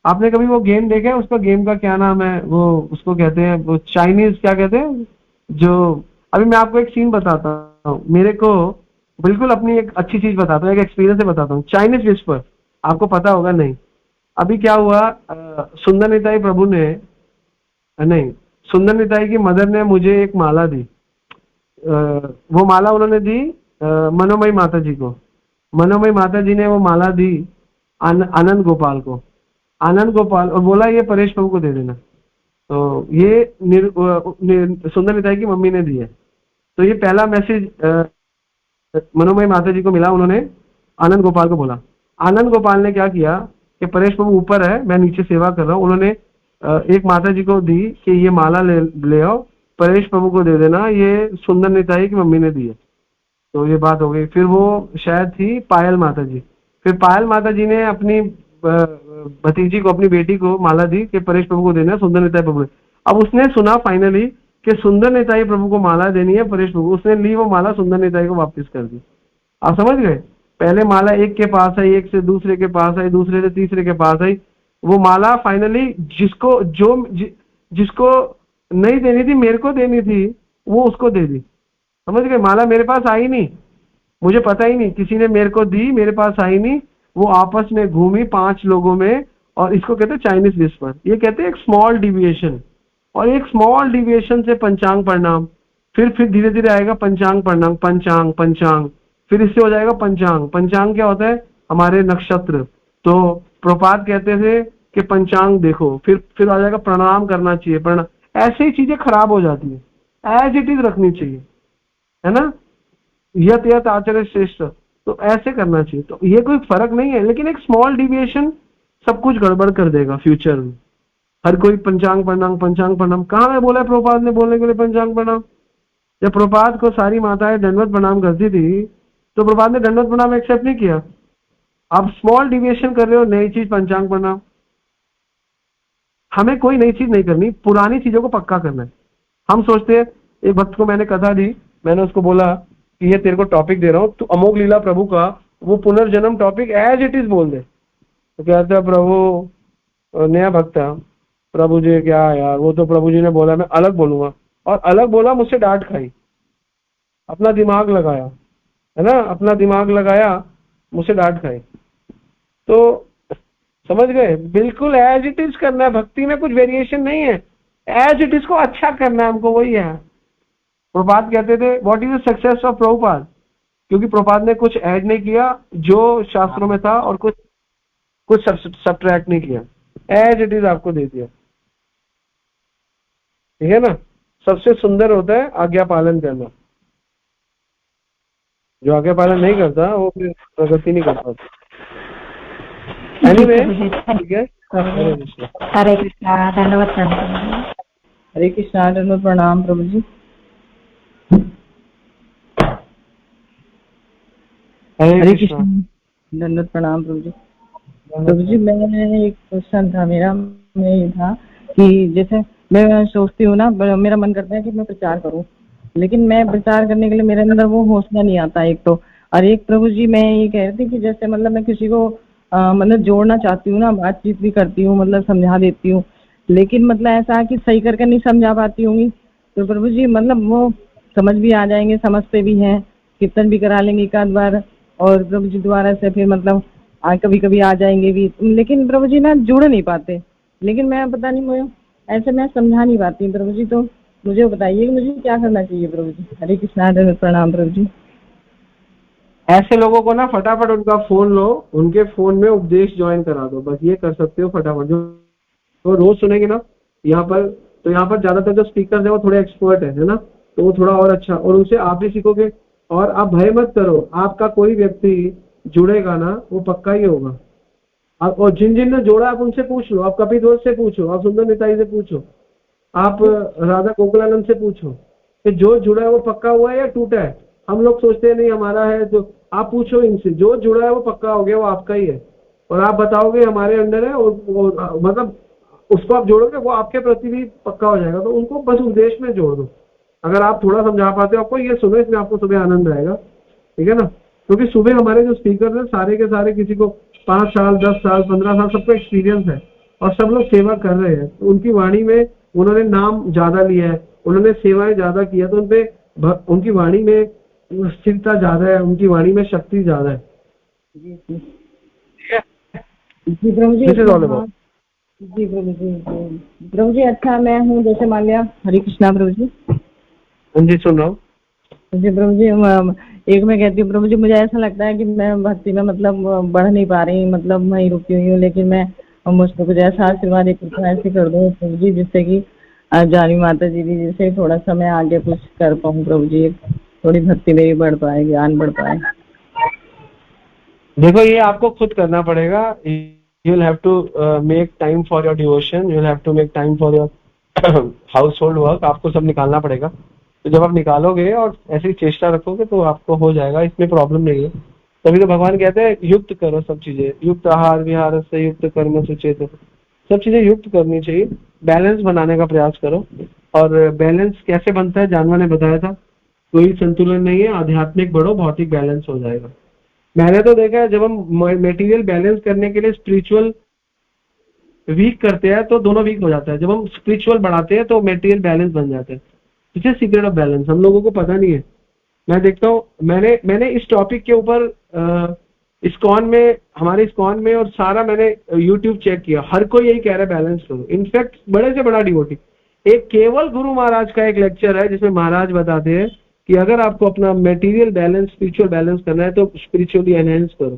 आपने कभी वो गेम देखा है, उसका गेम का क्या नाम है, वो उसको कहते हैं, वो चाइनीज क्या कहते हैं, जो अभी मैं आपको एक सीन बताता हूँ, मेरे को बिल्कुल अपनी एक अच्छी चीज बताता हूँ, एक एक्सपीरियंस से बताता हूँ। चाइनीज विस्पर आपको पता होगा नहीं। अभी क्या हुआ, सुंदर निताई प्रभु ने, नहीं, सुंदर निताई की मदर ने मुझे एक माला दी, वो माला उन्होंने दी मनोमयी माता जी को। मनोमयी माता जी ने वो माला दी आनंद गोपाल को, आनंद गोपाल, और बोला ये परेश प्रभु को दे देना। तो ये सुंदर निताई की मम्मी ने दी है। तो ये पहला मैसेज मनोमयी माता जी को मिला, उन्होंने आनंद गोपाल को बोला। आनंद गोपाल ने क्या किया कि परेश प्रभु ऊपर है, मैं नीचे सेवा कर रहा हूँ, उन्होंने एक माता जी को दी कि ये माला ले आओ, परेश प्रभु को दे देना, ये सुंदर निताई की मम्मी ने दी है। तो ये बात हो गई। फिर वो शायद थी पायल माता जी, फिर पायल माता जी ने अपनी भतीजी को, अपनी बेटी को माला दी कि परेश प्रभु को देना, सुंदर निताई प्रभु। अब उसने सुना फाइनली कि सुंदर निताई प्रभु को माला देनी है परेश प्रभु, उसने ली वो माला, सुंदर निताई को वापस कर दी। आप समझ गए, पहले माला एक के पास आई, एक से दूसरे के पास आई, दूसरे से तीसरे के पास आई, वो माला फाइनली जिसको नहीं देनी थी, मेरे को देनी थी, वो उसको दे दी। समझ गए, माला मेरे पास आई नहीं, मुझे पता ही नहीं, किसी ने मेरे को दी, मेरे पास आई नहीं, वो आपस में घूमी 5 लोगों में, और इसको कहते हैं चाइनीज विस्पर। ये कहते हैं एक स्मॉल डिविएशन, और एक स्मॉल डिविएशन से पंचांग प्रणाम, फिर धीरे धीरे आएगा पंचांग प्रणाम, पंचांग, फिर इससे हो जाएगा पंचांग। पंचांग क्या होता है, हमारे नक्षत्र। तो प्रपात कहते थे कि पंचांग देखो, फिर आ जाएगा प्रणाम करना चाहिए, प्रणाम। ऐसे ही चीजें खराब हो जाती है, एज इट इज रखनी चाहिए, है ना। यत यत आचरण श्रेष्ठ, तो ऐसे करना चाहिए। तो ये कोई फर्क नहीं है, लेकिन एक स्मॉल डिविएशन सब कुछ गड़बड़ कर देगा फ्यूचर में। हर कोई पंचांग प्रणाम पंचांग प्रणाम, कहाँ में बोला है प्रभुपाद ने बोलने के लिए पंचांग प्रणाम? जब प्रभुपाद को सारी माताएं दंडवत प्रणाम करती थी तो प्रभुपाद ने दंडवत प्रणाम एक्सेप्ट नहीं किया। आप स्मॉल डिविएशन कर रहे हो, नई चीज पंचांग प्रणाम। हमें कोई नई चीज नहीं करनी, पुरानी चीजों को पक्का करना है। हम सोचते हैं, एक भक्त को मैंने कथा दी, मैंने उसको बोला कि ये तेरे को टॉपिक दे रहा हूँ, तू अमोघ लीला प्रभु का वो पुनर्जन्म टॉपिक एज इट इज बोल दे। तो कहता है प्रभु नया भक्त है, प्रभु जी क्या यार, वो तो प्रभु जी ने बोला मैं अलग बोलूंगा, और अलग बोला, मुझसे डांट खाई। अपना दिमाग लगाया, है ना, अपना दिमाग लगाया, मुझसे डांट खाई। तो समझ गए, बिल्कुल एज इट इज करना है, भक्ति में कुछ वेरिएशन नहीं है, एज इट इज को अच्छा करना है हमको, वही है। प्रभुपाद कहते थे what is the success of Prabhupada, क्योंकि प्रभुपाद ने कुछ ऐड नहीं किया जो शास्त्रों में था, और कुछ सब्ट्रैक्ट नहीं किया, एज इट इज आपको दे दिया। ठीक है ना, सबसे सुंदर होता है आज्ञा पालन करना। जो आज्ञा पालन नहीं करता वो फिर प्रगति नहीं कर पाता। एनीवे, ठीक है, हरे कृष्णा, धन्यवाद प्रणाम। हरे कृष्णा, दंडवत प्रणाम प्रभु जी। हरे कृष्णा, दंडवत प्रणाम प्रभु जी। प्रभु जी, मैं एक क्वेश्चन था मेरा, मैं ये था कि जैसे मैं सोचती हूँ ना, मेरा मन करता है कि मैं प्रचार करूँ, लेकिन मैं प्रचार करने के लिए मेरे अंदर वो हौसला नहीं आता एक तो, और एक प्रभु जी मैं ये कह रही थी कि जैसे मतलब मैं किसी को मतलब जोड़ना चाहती हूँ ना, बातचीत भी करती हूँ, मतलब समझा देती हूँ, लेकिन मतलब ऐसा है कि सही करके नहीं समझा पाती होंगी। तो प्रभु जी मतलब वो समझ भी आ जाएंगे, समझते भी हैं, कीर्तन भी करा लेंगे एक आध बार, और प्रभु जी द्वारा से फिर मतलब कभी कभी आ जाएंगे भी, लेकिन प्रभु जी ना जुड़ नहीं पाते। लेकिन मैं पता नहीं मुझे ऐसे मैं समझा नहीं पाती प्रभु जी, तो मुझे बताइए कि मुझे क्या करना चाहिए प्रभु जी। हरे कृष्णा, प्रणाम प्रभु जी। ऐसे लोगों को ना फटाफट उनका फोन लो, उनके फोन में उपदेश ज्वाइन करा दो, बस ये कर सकते हो फटाफट। जो तो रोज सुनेंगे ना यहाँ पर, तो यहाँ पर ज्यादातर जो स्पीकर है वो थोड़े एक्सपर्ट है ना, तो वो थोड़ा और अच्छा, और उनसे आप भी सीखोगे। और आप भय मत करो, आपका कोई व्यक्ति जुड़ेगा ना वो पक्का ही होगा। आप और जिन जिन ने जोड़ा आप उनसे पूछ लो, आप कपिल से पूछो, आप सुंदर निताई से पूछो, आप राधा गोकुलानंद से पूछो कि जो जुड़ा है वो पक्का हुआ है या टूटा है। हम लोग सोचते हैं नहीं हमारा है, तो आप पूछो इनसे, जो जुड़ा है वो पक्का हो गया, वो आपका ही है, और आप बताओगे हमारे अंदर है, और मतलब उसको आप जोड़ोगे वो आपके प्रति भी पक्का हो जाएगा। तो उनको बस उद्देश्य में जोड़ दो। अगर आप थोड़ा समझा पाते हो आपको, ये सुनो, इसमें आपको सुबह आनंद आएगा, ठीक है ना। क्योंकि सुबह हमारे जो स्पीकर है सारे के सारे किसी को 5 साल 10 साल 15 साल सबको एक्सपीरियंस है, और सब लोग सेवा कर रहे हैं। तो उनकी वाणी में उन्होंने नाम ज्यादा लिया है, उन्होंने सेवाएं ज्यादा किया, तो उनपे उनकी वाणी में स्थिरता ज्यादा है, उनकी वाणी में शक्ति ज्यादा है। जी प्रभु जी, जी प्रभु जी, प्रभु जी अच्छा मैं हूँ, जैसे मान लिया, हरे कृष्णा प्रभु जी। जी सुन रहा हूँ जी प्रभु जी। एक मैं कहती हूँ प्रभु जी, मुझे ऐसा लगता है कि मैं भक्ति में मतलब बढ़ नहीं पा रही, मतलब मैं रुकी हुई हूँ, लेकिन मैं मुझको कुछ ऐसा आशीर्वाद एक ऐसे कर दो प्रभु जी, जिससे कि जानी माता जी भी जिससे थोड़ा सा मैं आगे कुछ कर पाऊँ प्रभु जी, थोड़ी भक्ति मेरी बढ़ पाए, ज्ञान बढ़ पाए। देखो ये आपको खुद करना पड़ेगा। You will have to make time for your devotion, you will have to make time for your household work, आपको सब निकालना पड़ेगा। तो जब आप निकालोगे और ऐसी चेष्टा रखोगे तो आपको हो जाएगा, इसमें प्रॉब्लम नहीं है। तभी तो भगवान कहते हैं युक्त करो सब चीजें, युक्त आहार विहार से युक्त कर्म सुचेत, सब चीजें युक्त करनी चाहिए, बैलेंस बनाने का प्रयास करो। और बैलेंस कैसे बनता है जानवर ने बताया था, कोई संतुलन नहीं है, आध्यात्मिक बढ़ो भौतिक बैलेंस हो जाएगा। मैंने तो देखा है जब हम मटेरियल बैलेंस करने के लिए स्पिरिचुअल वीक करते हैं तो दोनों वीक हो जाता है, जब हम स्पिरिचुअल बढ़ाते हैं तो मटेरियल बैलेंस बन जाता है। This is secret of balance, हम लोगों को पता नहीं है। मैं देखता हूँ, मैंने इस टॉपिक के ऊपर इस्कॉन में, हमारे इस्कॉन में और सारा मैंने यूट्यूब चेक किया, हर कोई यही कह रहा है बैलेंस करो। इनफैक्ट बड़े से बड़ा डिवोटी, एक केवल गुरु महाराज का एक लेक्चर है जिसमें महाराज बताते हैं कि अगर आपको अपना मटेरियल बैलेंस स्पिरिचुअल बैलेंस करना है तो स्पिरिचुअली एनहेंस करो,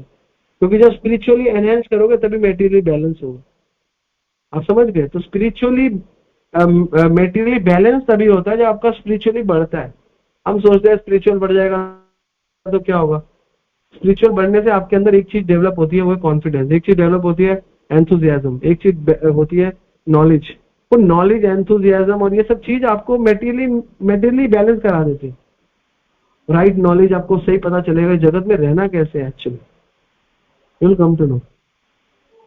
क्योंकि जब स्पिरिचुअली एनहेंस करोगे तभी मटेरियल बैलेंस होगा। आप समझ गए? तो स्पिरिचुअली मटेरियली बैलेंस तभी होता है जब आपका स्पिरिचुअली बढ़ता है। हम सोचते हैं स्पिरिचुअल बढ़ जाएगा तो क्या होगा, स्पिरिचुअल बढ़ने से आपके अंदर एक चीज डेवलप होती है, वो है कॉन्फिडेंस, एक चीज डेवलप होती है एंथुजियाज्म, एक चीज होती है नॉलेज। वो नॉलेज, एंथुजियाज्म और ये सब चीज आपको मेटेरियली बैलेंस करा देती है। राइट नॉलेज आपको सही पता चलेगा जगत में रहना कैसे है actually, you will come to know.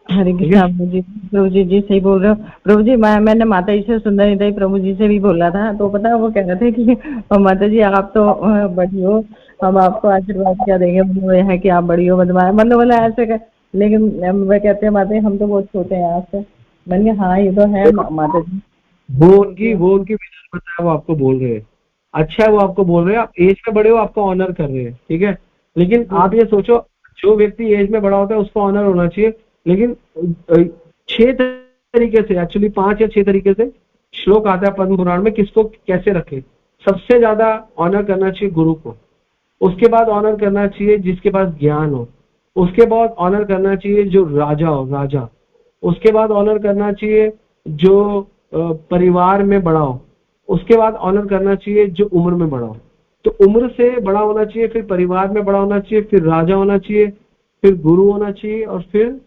Hare Krishna Prabhu ji जी सही बोल रहे हो प्रभु जी। मैंने माता जी से सुंदर निधि प्रभु जी से भी बोला था, तो पता है वो कह रहे थे कि माता जी आप तो बड़ी हो, हम आपको आशीर्वाद क्या देंगे, मतलब ये है कि आप बड़ी हो, मतलब ऐसे लेकिन वे कहते हैं माता जी हम तो बहुत छोटे हैं आपसे। मैंने कहा हाँ ये तो है माता जी। वो उनकी विजन पता है, वो आपको बोल रहे हैं, अच्छा है वो आपको बोल रहे हैं, आप एज में बड़े हो, आपको ऑनर कर रहे हैं, ठीक है। लेकिन आप ये सोचो, जो व्यक्ति एज में बड़ा होता है उसको ऑनर होना चाहिए, लेकिन 6 तरीके से, एक्चुअली 5 या 6 तरीके से श्लोक आता है पद्म पुराण में, किसको कैसे रखे। सबसे ज्यादा ऑनर करना चाहिए गुरु को, उसके बाद ऑनर करना चाहिए जिसके पास ज्ञान हो, उसके बाद ऑनर करना चाहिए जो राजा हो, राजा, उसके बाद ऑनर करना चाहिए जो परिवार में बड़ा हो, उसके बाद ऑनर करना चाहिए जो उम्र में बड़ा हो। तो उम्र से बड़ा होना चाहिए, फिर परिवार में बड़ा होना चाहिए, फिर राजा होना चाहिए, फिर गुरु होना चाहिए, और फिर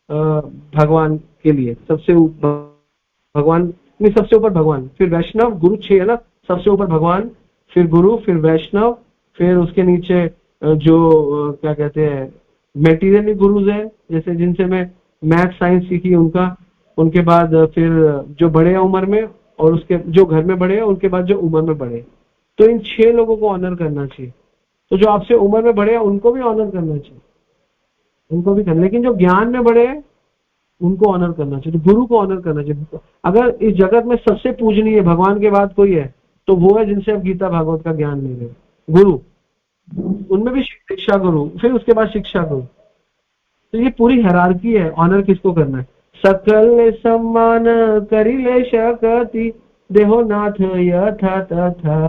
भगवान के लिए सबसे ऊपर भगवान नहीं, सबसे ऊपर भगवान, फिर वैष्णव, गुरु 6 है ना, सबसे ऊपर भगवान, फिर गुरु, फिर वैष्णव, फिर उसके नीचे जो क्या कहते हैं मेटीरियल गुरुज है, जैसे जिनसे मैं मैथ साइंस सीखी उनका, उनके बाद फिर जो बड़े हैं उम्र में, और उसके जो घर में बड़े हैं, उनके बाद जो उम्र में बड़े हैं। तो इन 6 लोगों को ऑनर करना चाहिए। तो जो आपसे उम्र में बड़े हैं उनको भी ऑनर करना चाहिए, उनको भी करना, लेकिन जो ज्ञान में बड़े हैं उनको ऑनर करना चाहिए, तो गुरु को ऑनर करना चाहिए। अगर इस जगत में सबसे पूजनीय भगवान के बाद कोई है तो वो है जिनसे आप गीता भागवत का ज्ञान ले रहे, गुरु, उनमें भी शिक्षा गुरु, फिर उसके बाद शिक्षा गुरु। तो ये पूरी हायरार्की है, ऑनर किसको करना है। सकल सम्मान करिले शकति, देहो नाथ यथा तथा,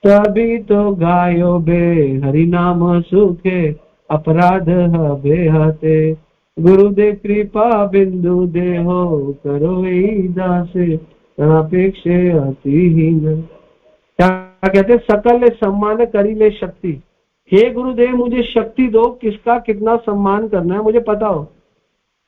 तभी तो गायो बे हरि नाम सुखे, अपराध हबे हते, गुरुदेव कृपा बिंदु देहो, करो दासे अपेक्षे अतिहीन। क्या कहते, सकल सम्मान करिले शक्ति, हे गुरुदेव मुझे शक्ति दो, किसका कितना सम्मान करना है मुझे पता हो,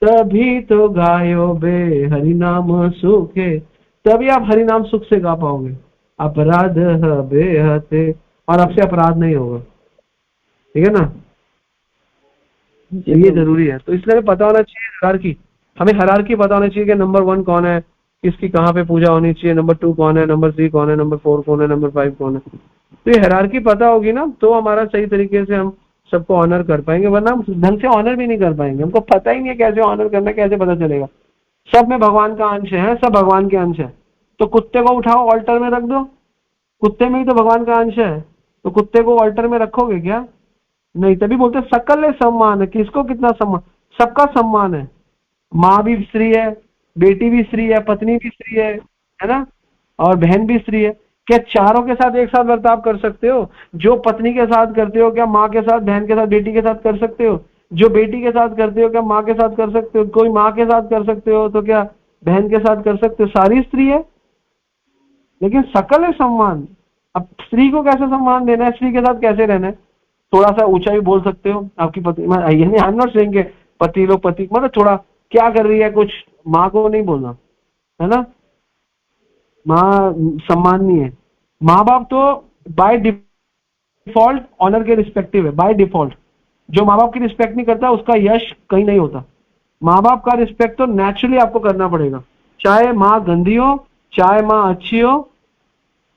तभी तो गायो बे हरि नाम सुखे, तभी आप हरि नाम सुख से गा पाओगे। अपराध हबे हते, और आपसे अपराध नहीं होगा, ठीक है ना। ये जरूरी है। तो इसलिए पता होना चाहिए हायरार्की, हमें हायरार्की पता होना चाहिए कि नंबर 1 कौन है, किसकी कहाँ पे पूजा होनी चाहिए, नंबर 2 कौन है, नंबर 3 कौन है, नंबर 4 कौन है, नंबर 5 कौन है। तो ये हायरार्की पता होगी ना, तो हमारा सही तरीके से हम सबको ऑनर कर पाएंगे, वरना हम ढंग से ऑनर भी नहीं कर पाएंगे। हमको पता ही नहीं है कैसे ऑनर करना, कैसे पता चलेगा। सब में भगवान का अंश है, सब भगवान के अंश है। तो कुत्ते को उठाओ ऑल्टर में रख दो, कुत्ते में ही तो भगवान का अंश है, तो कुत्ते को ऑल्टर में रखोगे क्या? नहीं। तभी बोलते सकल सम्मान है, किसको कितना सम्मान, सबका सम्मान है। माँ भी स्त्री है, बेटी भी स्त्री है, पत्नी भी स्त्री है ना, और बहन भी स्त्री है। क्या चारों के साथ एक साथ बर्ताव कर सकते हो? जो पत्नी के साथ करते हो क्या माँ के साथ, बहन के साथ, बेटी के साथ कर सकते हो? जो बेटी के साथ करते हो क्या माँ के साथ कर सकते हो? कोई माँ के साथ कर सकते हो तो क्या बहन के साथ कर सकते हो? सारी स्त्री है, लेकिन सकल है सम्मान। अब स्त्री को कैसे सम्मान देना है, स्त्री के साथ कैसे रहना है? थोड़ा सा ऊंचा भी बोल सकते हो आपकी पत्नी, आई एम नॉट सेइंग पति लोग पति, मतलब थोड़ा क्या कर रही है कुछ, माँ को नहीं बोलना है ना, माँ सम्मान नहीं है। माँ बाप तो बाय डिफॉल्ट ऑनर के रिस्पेक्टिव है, बाय डिफॉल्ट। जो माँ बाप की रिस्पेक्ट नहीं करता उसका यश कहीं नहीं होता। माँ बाप का रिस्पेक्ट तो नेचुरली आपको करना पड़ेगा, चाहे माँ गंदी हो चाहे माँ अच्छी हो,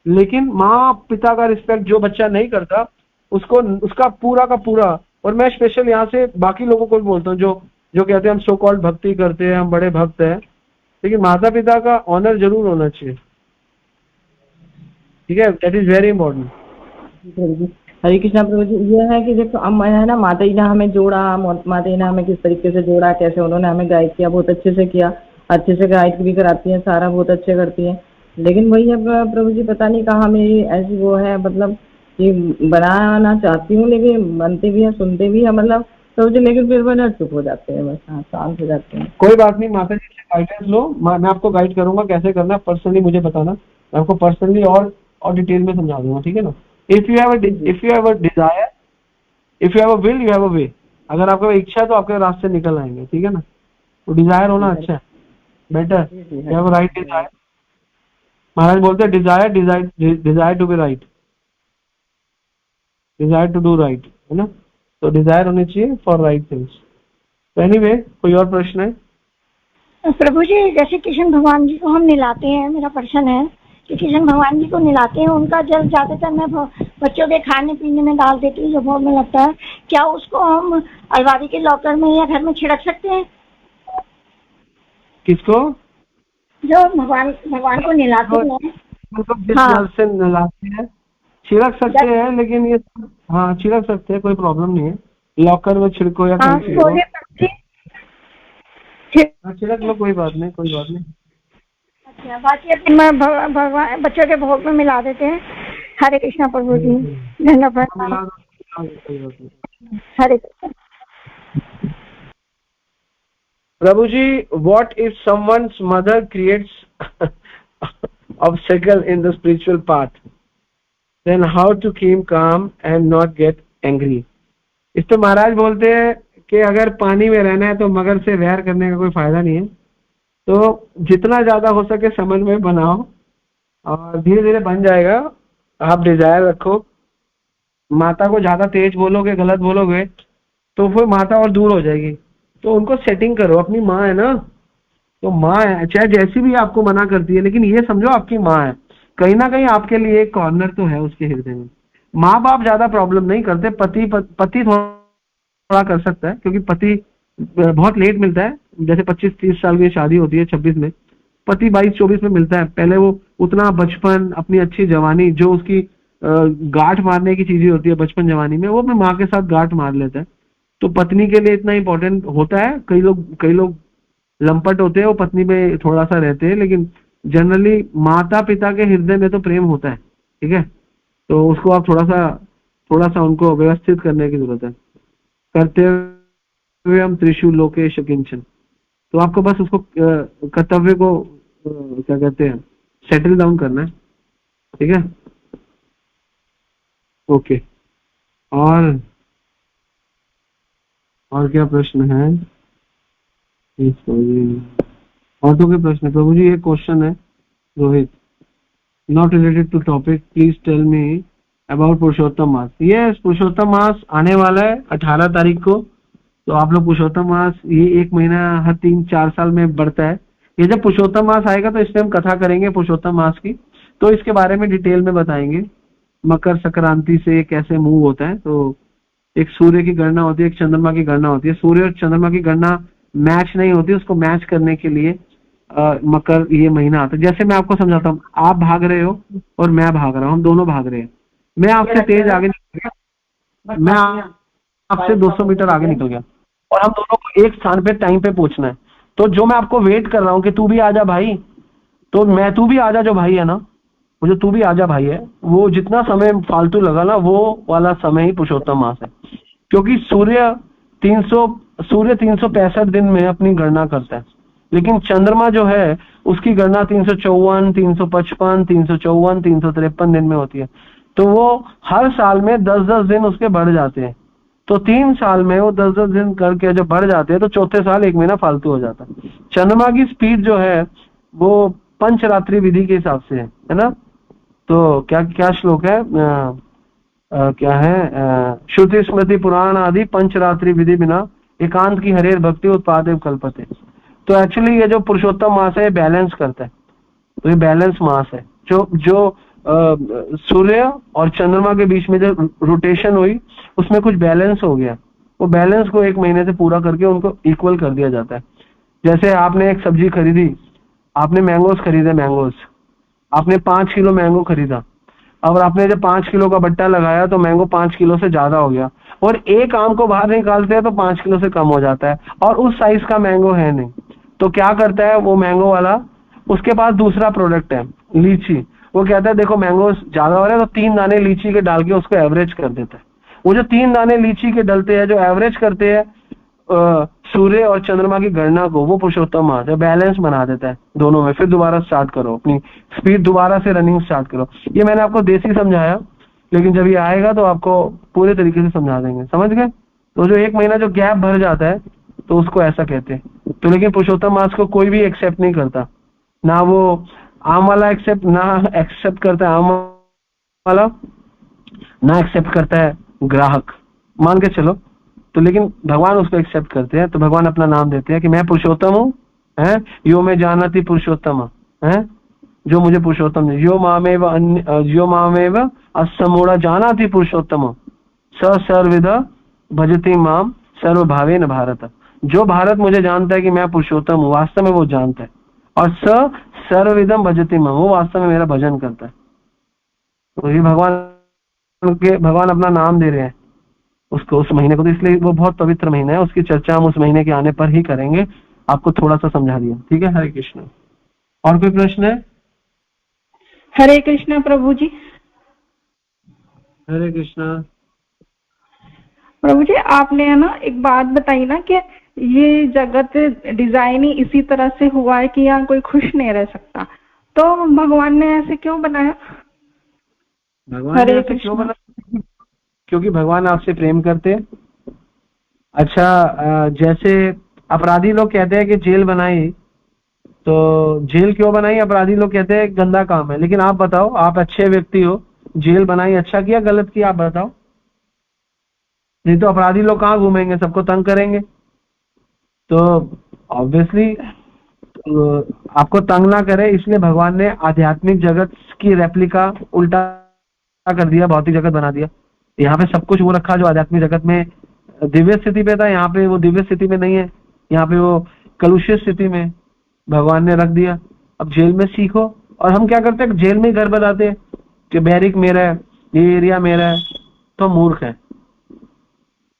लेकिन माँ पिता का रिस्पेक्ट जो बच्चा नहीं करता उसको उसका पूरा का पूरा। और मैं स्पेशल यहाँ से बाकी लोगों को भी बोलता हूँ जो कहते हैं हम सो कॉल्ड भक्ति करते हैं, हम बड़े भक्त हैं, लेकिन माता पिता का ऑनर जरूर होना चाहिए, ठीक है, दैट इज वेरी इंपॉर्टेंट। हरे कृष्णा प्रभु जी। ये है कि देखो हम है ना, माता जी ने हमें जोड़ा, माता जी ने हमें किस तरीके से जोड़ा, कैसे उन्होंने हमें गाइड किया, बहुत अच्छे से किया, अच्छे से गाइड भी कराती हैं, सारा बहुत अच्छे करती हैं। लेकिन वही है प्रभु जी, पता नहीं कहाँ मेरी ऐसी वो है, मतलब कि बनाना चाहती हूँ लेकिन बनते भी है, सुनते भी है, मतलब प्रभु जी, लेकिन फिर वो चुप हो जाते हैं, बस हाँ शांत हो जाते हैं। कोई बात नहीं, माता जी से गाइडेंस लो, मैं आपको गाइड करूंगा कैसे करना, पर्सनली मुझे बताना, मैं आपको पर्सनली और डिटेल में समझा दूंगा, ठीक है ना। If you have a desire if you have a will you have a way. अगर आपका इच्छा है तो आपके रास्ते निकल आएंगे, ठीक है ना। तो डिजायर होना अच्छा है, better, you have right desire. महाराज बोलते हैं desire desire to be right, desire to do right, है ना। तो डिजायर होनी चाहिए फॉर राइट थिंग्स। तो एनीवे, कोई और प्रश्न है? प्रभु जी, जैसे कृष्ण भगवान जी को हम नहलाते हैं, मेरा प्रश्न है कि कृष्ण भगवान जी को नहलाते हैं, उनका जल ज्यादातर मैं बच्चों के खाने पीने में डाल देती हूँ जो भोग में लगता है, क्या उसको हम अलमारी के लॉकर में या घर में छिड़क सकते हैं? किसको? जो भगवान को नहलाते हैं, उनको जिस हाँ। जल से नहलाते हैं छिड़क सकते हैं, लेकिन ये हाँ छिड़क सकते हैं, कोई प्रॉब्लम नहीं है। लॉकर में छिड़को या हाँ, कहीं छिड़को, सोने छिड़क लो, कोई बात नहीं, कोई बात नहीं। अच्छा, बाकी अपने में भगवान बच्चों के भोग में मिला देते हैं। हरे कृष्णा प्रभु जी, धन्यवाद। हरे कृष्णा प्रभु जी, what if someone's mother creates obstacle in the spiritual path, then how to keep calm and not get angry? इस तो महाराज बोलते हैं कि अगर पानी में रहना है तो मगर से वैर करने का कोई फायदा नहीं है। तो जितना ज्यादा हो सके समन्वय बनाओ और धीरे धीरे बन जाएगा। आप डिजायर रखो। माता को ज्यादा तेज बोलोगे, गलत बोलोगे तो फिर माता और दूर हो जाएगी। तो उनको सेटिंग करो, अपनी माँ है ना, तो माँ है, चाहे जैसी भी आपको मना करती है, लेकिन ये समझो आपकी माँ है, कहीं ना कहीं आपके लिए एक कॉर्नर तो है उसके हृदय में। माँ बाप ज्यादा प्रॉब्लम नहीं करते, पति थोड़ा कर सकता है, क्योंकि पति बहुत लेट मिलता है। जैसे 25-30 साल की शादी होती है, 26 में, पति 22-24 में मिलता है। पहले वो उतना बचपन, अपनी अच्छी जवानी, जो उसकी गांठ मारने की चीजें होती है बचपन जवानी में, वो अपनी माँ के साथ गांठ मार लेता है। तो पत्नी के लिए इतना इंपॉर्टेंट होता है। कई लोग लंपट होते हैं, वो पत्नी पे थोड़ा सा रहते हैं, लेकिन जनरली माता पिता के हृदय में तो प्रेम होता है, ठीक है। तो उसको आप थोड़ा सा उनको व्यवस्थित करने की जरूरत है। कर्तव्य हम त्रिशु लोकेश किंचन, तो आपको बस उसको कर्तव्य को क्या कहते हैं, सेटल डाउन करना है, ठीक है। ओके, और क्या प्रश्न है? और तो क्या प्रश्न है प्रभु जी? एक क्वेश्चन है Rohit, not related to topic, please tell me about Purushottam Maas. Yes, Purushottam Maas आने वाला है 18 तारीख को। तो आप लोग पुरुषोत्तम मास, ये 1 महीना हर 3-4 साल में बढ़ता है। ये जब पुरुषोत्तम मास आएगा तो इसमें हम कथा करेंगे पुरुषोत्तम मास की, तो इसके बारे में डिटेल में बताएंगे। मकर संक्रांति से कैसे मूव होता है। तो एक सूर्य की गणना होती है, एक चंद्रमा की गणना होती है। सूर्य और चंद्रमा की गणना मैच नहीं होती, उसको मैच करने के लिए मकर ये महीना आता है। जैसे मैं आपको समझाता हूँ, आप भाग रहे हो और मैं भाग रहा हूँ, हम दोनों भाग रहे हैं। मैं आपसे तेज आगे निकल गया, मैं आपसे 200 मीटर आगे निकल गया, और हम दोनों को एक स्थान पे टाइम पे पहुंचना है। तो जो मैं आपको वेट कर रहा हूँ कि तू भी आजा भाई, तो मैं तू भी आजा जो भाई है ना, वो जो तू भी आजा भाई है, वो जितना समय फालतू लगा ना, वो वाला समय ही पुरुषोत्तम मास है। क्योंकि सूर्य 365 दिन में अपनी गणना करता है, लेकिन चंद्रमा जो है उसकी गणना 354, 355, 354, 353 दिन में होती है। तो वो हर साल में 10-10 दिन उसके बढ़ जाते हैं। तो 3 साल में वो 10-10 दिन करके जब बढ़ जाते हैं तो चौथे साल 1 महीना फालतू हो जाता है। चंद्रमा की स्पीड जो है वो पंचरात्रि विधि के हिसाब से है ना। तो क्या श्लोक है, क्या है, श्रुति स्मृति पुराण आदि पंचरात्रि विधि बिना एकांत की हरेर भक्ति उत्पादेव कल्पते। तो एक्चुअली ये जो पुरुषोत्तम मास है, बैलेंस करता है। तो ये बैलेंस मास है। जो सूर्य और चंद्रमा के बीच में जो रोटेशन हुई, उसमें कुछ बैलेंस हो गया। वो बैलेंस को 1 महीने से पूरा करके उनको इक्वल कर दिया जाता है। जैसे आपने एक सब्जी खरीदी, आपने मैंगोस खरीदे, आपने 5 किलो मैंगो खरीदा, और आपने जब 5 किलो का बट्टा लगाया तो मैंगो 5 किलो से ज्यादा हो गया, और एक आम को बाहर निकालते हैं तो 5 किलो से कम हो जाता है, और उस साइज का मैंगो है नहीं। तो क्या करता है वो मैंगो वाला, उसके पास दूसरा प्रोडक्ट है लीची, वो कहता है देखो मैंगो ज्यादा हो रहा है, तो 3 दाने लीची के डाल के उसको एवरेज कर देता है। वो जो 3 दाने लीची के डलते हैं, जो एवरेज करते हैं सूर्य और चंद्रमा की गणना को, वो पुरुषोत्तम मास है। बैलेंस बना देता है दोनों में। फिर दोबारा स्टार्ट करो, अपनी स्पीड दोबारा से रनिंग स्टार्ट करो। ये मैंने आपको देसी समझाया, लेकिन जब ये आएगा तो आपको पूरे तरीके से समझा देंगे, समझ गए? तो जो 1 महीना जो गैप भर जाता है तो उसको ऐसा कहते हैं। तो लेकिन पुरुषोत्तम मास को कोई भी एक्सेप्ट नहीं करता, ना वो आम वाला एक्सेप्ट करता है आम वाला, ना एक्सेप्ट करता है ग्राहक, मान के चलो। तो लेकिन भगवान उसको एक्सेप्ट करते हैं। तो भगवान अपना नाम देते हैं कि मैं पुरुषोत्तम हूँ, है यो में जानती पुरुषोत्तम है, जो मुझे पुरुषोत्तम, यो मामेव असमूढ़ जानाति पुरुषोत्तम स सर्वविद भजति माम सर्वभावेन भारत। जो भारत मुझे जानता है कि मैं पुरुषोत्तम हूँ, वास्तव में वो जानता है, और स सर्वविदम भजति माम, वो वास्तव में मेरा भजन करता है। तो ये भगवान अपना नाम दे रहे हैं उसको, उस महीने को। तो इसलिए वो बहुत पवित्र महीना है, उसकी चर्चा हम उस महीने के आने पर ही करेंगे। आपको थोड़ा सा समझा दिया, ठीक है? हरे कृष्ण। और कोई प्रश्न है? हरे कृष्णा प्रभु जी। हरे कृष्णा। प्रभु जी, आपने है ना एक बात बताई ना कि ये जगत डिजाइन ही इसी तरह से हुआ है कि यहाँ कोई खुश नहीं रह सकता, तो भगवान ने ऐसे क्यों बनाया? भगवान ने ऐसे क्यों बनाया? क्योंकि भगवान आपसे प्रेम करते हैं। अच्छा, जैसे अपराधी लोग कहते हैं कि जेल बनाई, तो जेल क्यों बनाई? अपराधी लोग कहते हैं गंदा काम है। लेकिन आप बताओ, आप अच्छे व्यक्ति हो, जेल बनाई अच्छा किया गलत किया? आप बताओ। नहीं तो अपराधी लोग कहाँ घूमेंगे, सबको तंग करेंगे। तो ऑब्वियसली आपको तंग ना करे, इसलिए भगवान ने आध्यात्मिक जगत की रेप्लिका उल्टा कर दिया, भौतिक जगत बना दिया। यहाँ पे सब कुछ वो रखा जो आध्यात्मिक जगत में दिव्य स्थिति पे था, यहाँ पे वो दिव्य स्थिति में नहीं है, यहाँ पे वो कलुषित स्थिति में भगवान ने रख दिया। अब जेल में सीखो। और हम क्या करते हैं, जेल में घर बनाते हैं कि बैरिक मेरा है, ये एरिया मेरा है, तो मूर्ख है।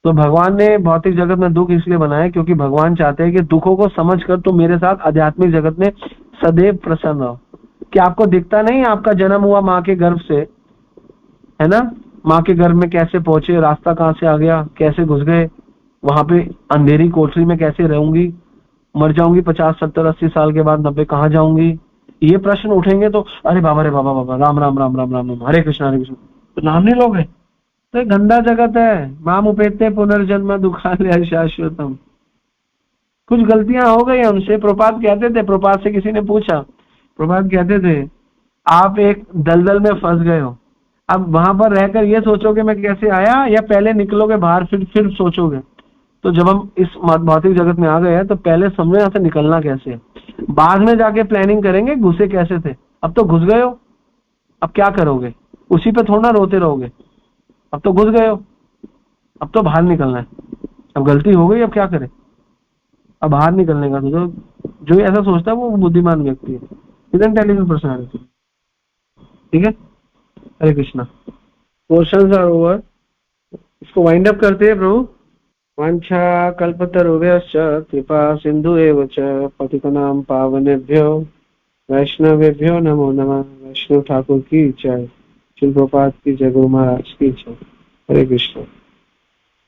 तो भगवान ने भौतिक जगत में दुख इसलिए बनाया क्योंकि भगवान चाहते हैं कि दुखों को समझकर तुम मेरे साथ आध्यात्मिक जगत में सदैव प्रसन्न रहो। कि आपको दिखता नहीं आपका जन्म हुआ माँ के गर्भ से, है ना? माँ के गर्भ में कैसे पहुंचे, रास्ता कहाँ से आ गया, कैसे घुस गए, वहां पे अंधेरी कोठरी में कैसे रहूंगी, मर जाऊंगी 50, 70, 80 साल के बाद, 90 कहाँ जाऊंगी, ये प्रश्न उठेंगे तो अरे बाबा रे बाबा बाबा, राम राम राम राम राम राम, हरे कृष्ण हरे कृष्ण, तो नाम नहीं लोगे? तो गंदा जगत है। माम उपेते पुनर्जन्म दुखालय शाश्वतम। कुछ गलतियां हो गई उनसे। प्रभुपाद कहते थे, प्रभुपाद से किसी ने पूछा, प्रभुपाद कहते थे आप एक दलदल में फंस गए हो, अब वहां पर रहकर ये सोचोगे मैं कैसे आया, या पहले निकलोगे बाहर फिर सोचोगे? तो जब हम इस भौतिक जगत में आ गए हैं तो पहले समझो यहाँ से निकलना कैसे है, बाद में जाके प्लानिंग करेंगे घुसे कैसे थे। अब तो घुस गए हो, अब क्या करोगे? उसी पे थोड़ा रोते रहोगे। अब तो घुस गए हो, अब तो बाहर निकलना है। अब गलती हो गई, अब क्या करें? अब बाहर निकलने का तो जो ऐसा सोचता है वो बुद्धिमान व्यक्ति है, इंटेलिजेंट पर्सनालिटी। ठीक है? Hare Krishna. Questions are over. इसको वाइंड अप करते हैं प्रभु। वांछा कल्पतरुभ्यश्च कृपा सिंधु एव च पतितनां पावनेभ्यो वैष्णवेभ्यो नमो नमः। वैष्णव ठाकुर की जय। श्री प्रभुपाद की जय। गुरु महाराज की जय। हरे कृष्ण।